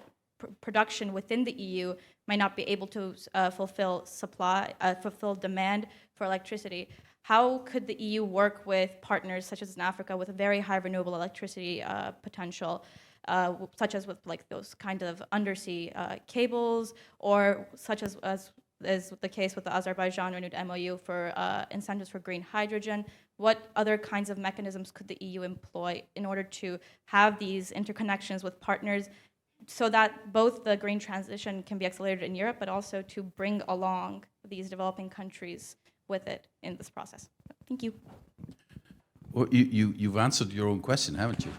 Speaker 9: production within the EU might not be able to fulfill demand for electricity, how could the EU work with partners such as in Africa with a very high renewable electricity potential, such as with like those kind of undersea cables, or such as is the case with the Azerbaijan renewed MOU for incentives for green hydrogen? What other kinds of mechanisms could the EU employ in order to have these interconnections with partners so that both the green transition can be accelerated in Europe, but also to bring along these developing countries with it in this process? Thank you.
Speaker 2: Well, you've answered your own question, haven't you?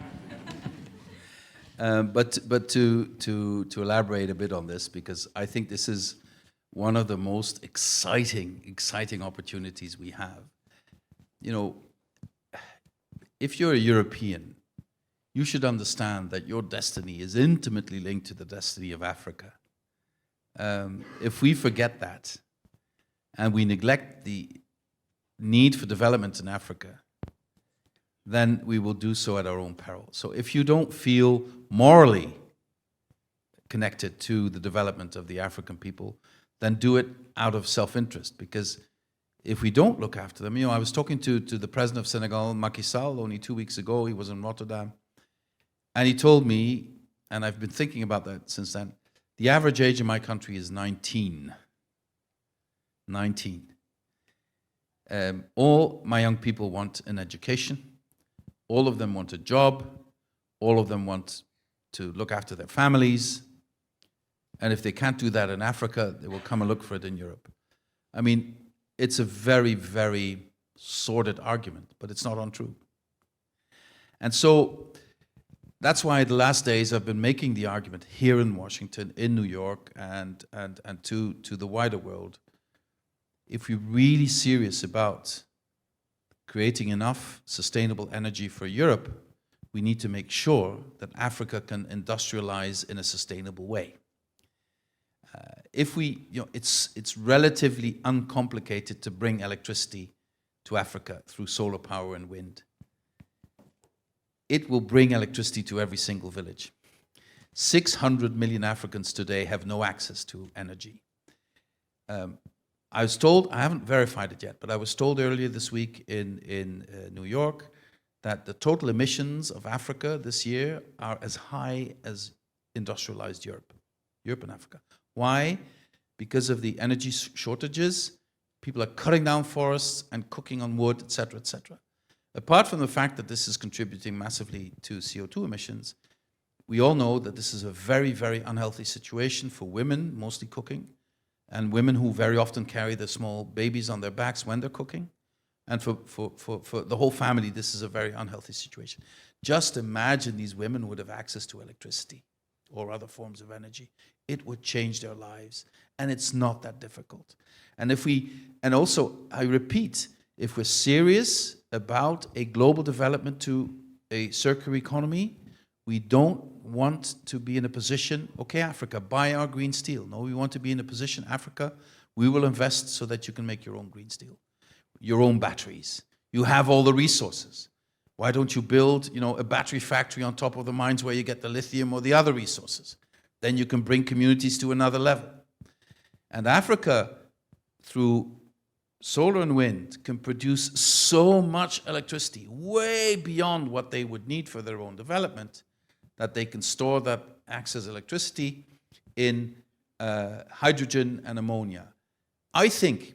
Speaker 2: But to elaborate a bit on this, because I think this is one of the most exciting opportunities we have. You know, if you're a European, you should understand that your destiny is intimately linked to the destiny of Africa. If we forget that and we neglect the need for development in Africa, then we will do so at our own peril. So if you don't feel morally connected to the development of the African people, then do it out of self-interest. Because if we don't look after them, you know, I was talking to the president of Senegal, Macky Sall, only 2 weeks ago. He was in Rotterdam. And he told me, and I've been thinking about that since then, the average age in my country is 19. 19. All my young people want an education. All of them want a job. All of them want to look after their families. And if they can't do that in Africa, they will come and look for it in Europe. I mean, it's a very, very sordid argument, but it's not untrue. And so that's why the last days I've been making the argument here in Washington, in New York, and to the wider world. If we're really serious about creating enough sustainable energy for Europe, we need to make sure that Africa can industrialize in a sustainable way. If we, you know, it's relatively uncomplicated to bring electricity to Africa through solar power and wind. It will bring electricity to every single village. 600 million Africans today have no access to energy. I was told, I haven't verified it yet, but I was told earlier this week in New York that the total emissions of Africa this year are as high as industrialized Europe and Africa. Why? Because of the energy shortages. People are cutting down forests and cooking on wood, etc., etc. Apart from the fact that this is contributing massively to CO2 emissions, we all know that this is a very, very unhealthy situation for women, mostly cooking, and women who very often carry their small babies on their backs when they're cooking. And for the whole family, this is a very unhealthy situation. Just imagine these women would have access to electricity or other forms of energy. It would change their lives, and it's not that difficult. And also, I repeat, if we're serious about a global development to a circular economy, We don't want to be in a position, okay, Africa, buy our green steel. No, we want to be in a position, Africa, we will invest so that you can make your own green steel, your own batteries. You have all the resources. Why don't you build, a battery factory on top of the mines where you get the lithium or the other resources? Then you can bring communities to another level. And Africa, through solar and wind, can produce so much electricity, way beyond what they would need for their own development, that they can store that excess electricity in hydrogen and ammonia. I think,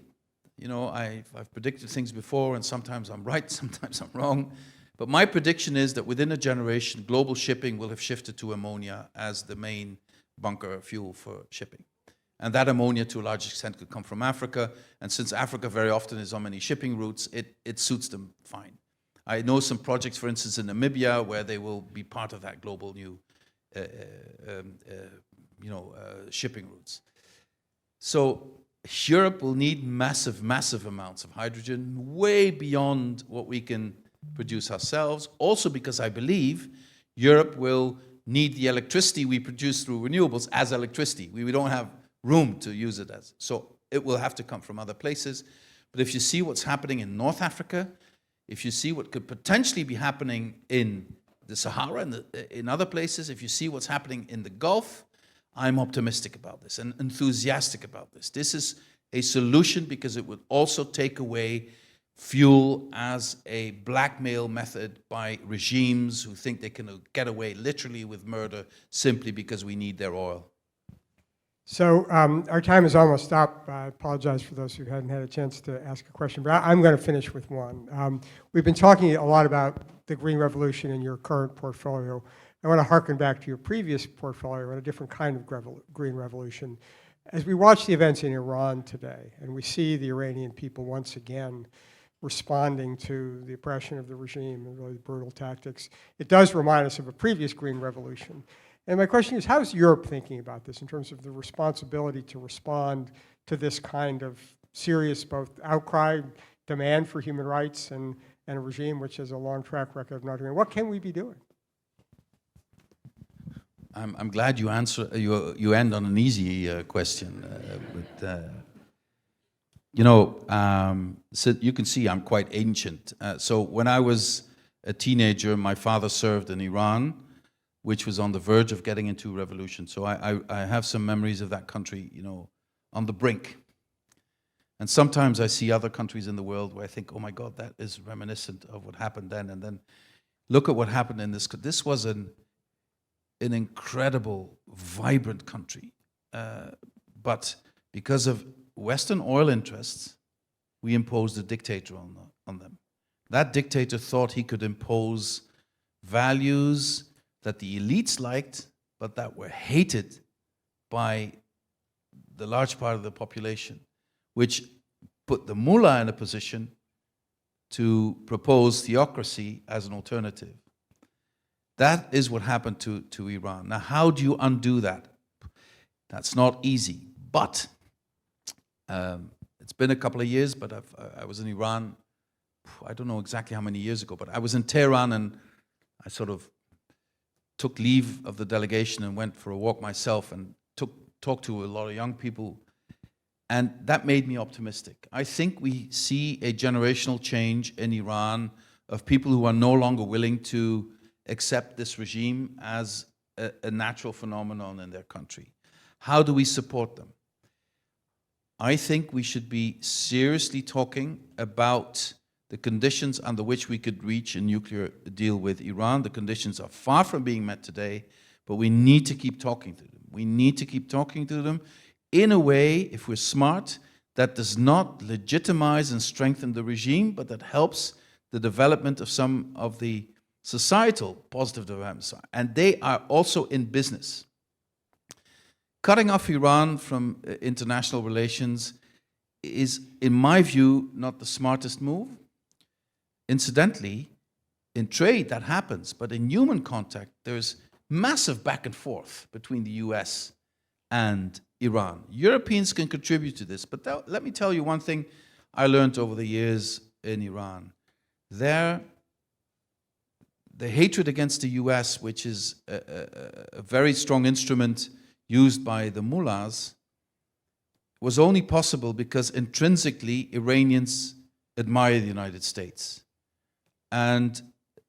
Speaker 2: I've predicted things before, and sometimes I'm right, sometimes I'm wrong, but my prediction is that within a generation, global shipping will have shifted to ammonia as the main bunker fuel for shipping. And that ammonia, to a large extent, could come from Africa. And since Africa very often is on many shipping routes, it suits them fine. I know some projects, for instance, in Namibia, where they will be part of that global new, shipping routes. So Europe will need massive, massive amounts of hydrogen, way beyond what we can produce ourselves. Also because I believe Europe will need the electricity we produce through renewables as electricity. We don't have room to use it as. So it will have to come from other places. But if you see what's happening in North Africa, if you see what could potentially be happening in the Sahara and in other places, if you see what's happening in the Gulf, I'm optimistic about this and enthusiastic about this. This is a solution because it would also take away fuel as a blackmail method by regimes who think they can get away literally with murder simply because we need their oil.
Speaker 1: So our time is almost up. I apologize for those who hadn't had a chance to ask a question, but I'm going to finish with one. We've been talking a lot about the green revolution in your current portfolio. I want to harken back to your previous portfolio and a different kind of green revolution. As we watch the events in Iran today, and we see the Iranian people once again responding to the oppression of the regime and really brutal tactics, it does remind us of a previous green revolution. And my question is, how is Europe thinking about this in terms of the responsibility to respond to this kind of serious both outcry, demand for human rights, and a regime which has a long track record of not doing? What can we be doing?
Speaker 2: I'm glad you end on an easy question. So you can see I'm quite ancient. So when I was a teenager, my father served in Iran, which was on the verge of getting into revolution. So I have some memories of that country, on the brink. And sometimes I see other countries in the world where I think, oh my God, that is reminiscent of what happened then. And then look at what happened in this. This was an incredible, vibrant country. But because of Western oil interests, we imposed a dictator on them. That dictator thought he could impose values that the elites liked, but that were hated by the large part of the population, which put the mullah in a position to propose theocracy as an alternative. That is what happened to Iran. Now, how do you undo that? That's not easy, but it's been a couple of years, but I was in Iran, I don't know exactly how many years ago, but I was in Tehran and I sort of took leave of the delegation and went for a walk myself and talked to a lot of young people, and that made me optimistic. I think we see a generational change in Iran of people who are no longer willing to accept this regime as a natural phenomenon in their country. How do we support them? I think we should be seriously talking about the conditions under which we could reach a nuclear deal with Iran. The conditions are far from being met today, but we need to keep talking to them. We need to keep talking to them in a way, if we're smart, that does not legitimize and strengthen the regime, but that helps the development of some of the societal positive developments. And they are also in business. Cutting off Iran from international relations is, in my view, not the smartest move. Incidentally, in trade that happens, but in human contact, there's massive back and forth between the US and Iran. Europeans can contribute to this, but let me tell you one thing I learned over the years in Iran. Their the hatred against the US, which is a very strong instrument used by the mullahs, was only possible because intrinsically Iranians admire the United States. And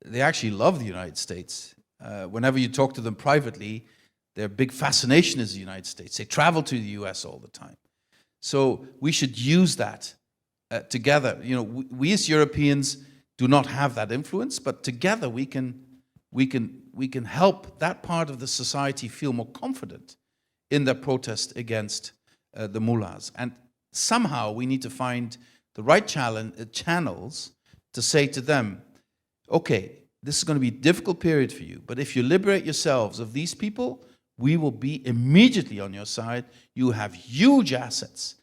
Speaker 2: they actually love the United States. Whenever you talk to them privately, their big fascination is the United States. They travel to the US all the time. So we should use that together. You know, we as Europeans do not have that influence, but together we can help that part of the society feel more confident in their protest against the mullahs. And somehow we need to find the right channels to say to them, okay, this is going to be a difficult period for you, but if you liberate yourselves of these people, we will be immediately on your side. You have huge assets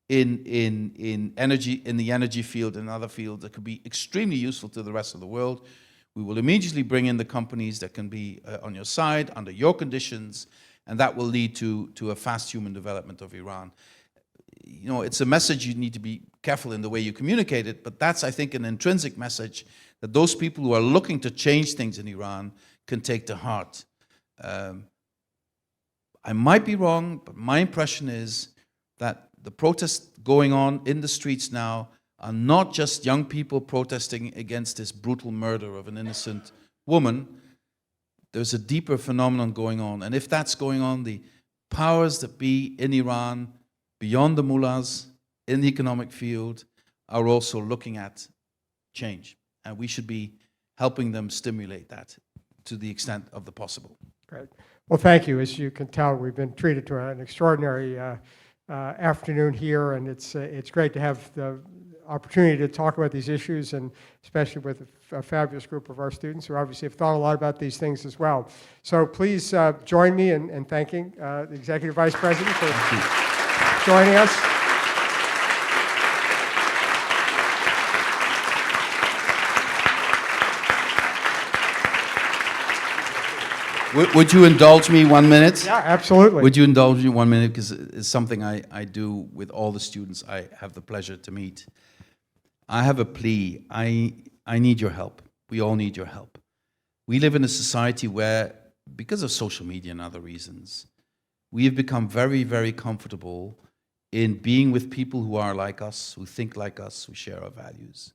Speaker 2: in energy, in the energy field and other fields that could be extremely useful to the rest of the world. We will immediately bring in the companies that can be on your side under your conditions, and that will lead to a fast human development of Iran. You know, it's a message you need to be careful in the way you communicate it, but that's, I think, an intrinsic message that those people who are looking to change things in Iran can take to heart. I might be wrong, but my impression is that the protests going on in the streets now are not just young people protesting against this brutal murder of an innocent woman. There's a deeper phenomenon going on. And if that's going on, the powers that be in Iran, beyond the mullahs, in the economic field, are also looking at change. And we should be helping them stimulate that to the extent of the possible.
Speaker 1: Great. Well, thank you. As you can tell, we've been treated to an extraordinary afternoon here, and it's great to have the opportunity to talk about these issues, and especially with a fabulous group of our students who obviously have thought a lot about these things as well. So please join me in thanking the Executive Vice President for joining us.
Speaker 2: Would you indulge me 1 minute?
Speaker 1: Yeah, absolutely.
Speaker 2: Would you indulge me 1 minute? Because it's something I do with all the students I have the pleasure to meet. I have a plea. I need your help. We all need your help. We live in a society where, because of social media and other reasons, we have become very, very comfortable in being with people who are like us, who think like us, who share our values.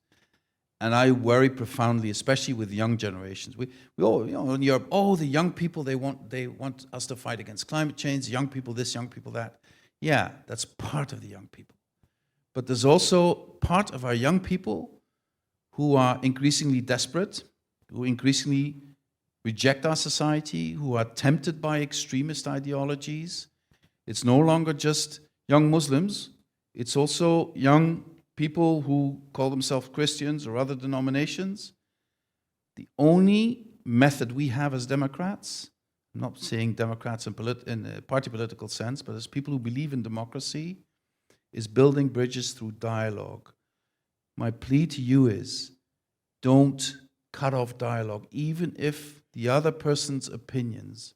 Speaker 2: And I worry profoundly, especially with young generations. We all, you know, in Europe, oh, the young people, they want us to fight against climate change, young people this, young people that. Yeah, that's part of the young people. But there's also part of our young people who are increasingly desperate, who increasingly reject our society, who are tempted by extremist ideologies. It's no longer just young Muslims, it's also young people who call themselves Christians or other denominations. The only method we have as Democrats, I'm not saying Democrats in a party political sense, but as people who believe in democracy, is building bridges through dialogue. My plea to you is, don't cut off dialogue, even if the other person's opinions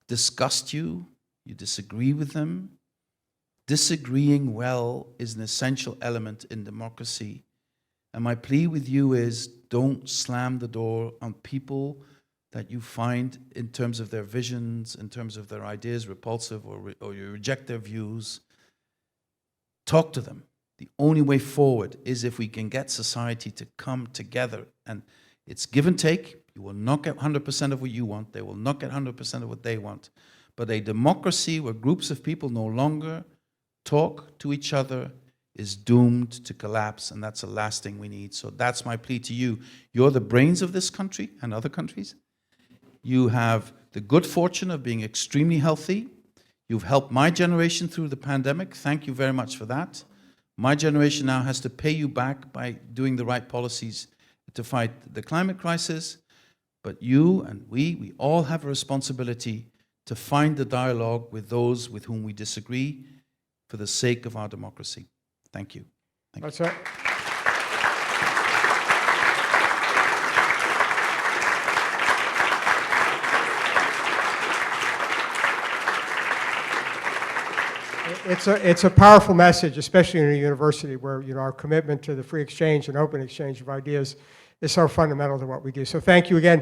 Speaker 2: disgust you, you disagree with them. Disagreeing well is an essential element in democracy. And my plea with you is, don't slam the door on people that you find, in terms of their visions, in terms of their ideas, repulsive, or you reject their views. Talk to them. The only way forward is if we can get society to come together. And it's give and take. You will not get 100% of what you want. They will not get 100% of what they want. But a democracy where groups of people no longer talk to each other is doomed to collapse, and that's the last thing we need. So that's my plea to you. You're the brains of this country and other countries. You have the good fortune of being extremely healthy. You've helped my generation through the pandemic. Thank you very much for that. My generation now has to pay you back by doing the right policies to fight the climate crisis. But you and we all have a responsibility to find the dialogue with those with whom we disagree, for the sake of our democracy. Thank you. Thank
Speaker 1: That's
Speaker 2: you.
Speaker 1: it. It's a powerful message, especially in a university where, you know, our commitment to the free exchange and open exchange of ideas is so fundamental to what we do. So thank you again.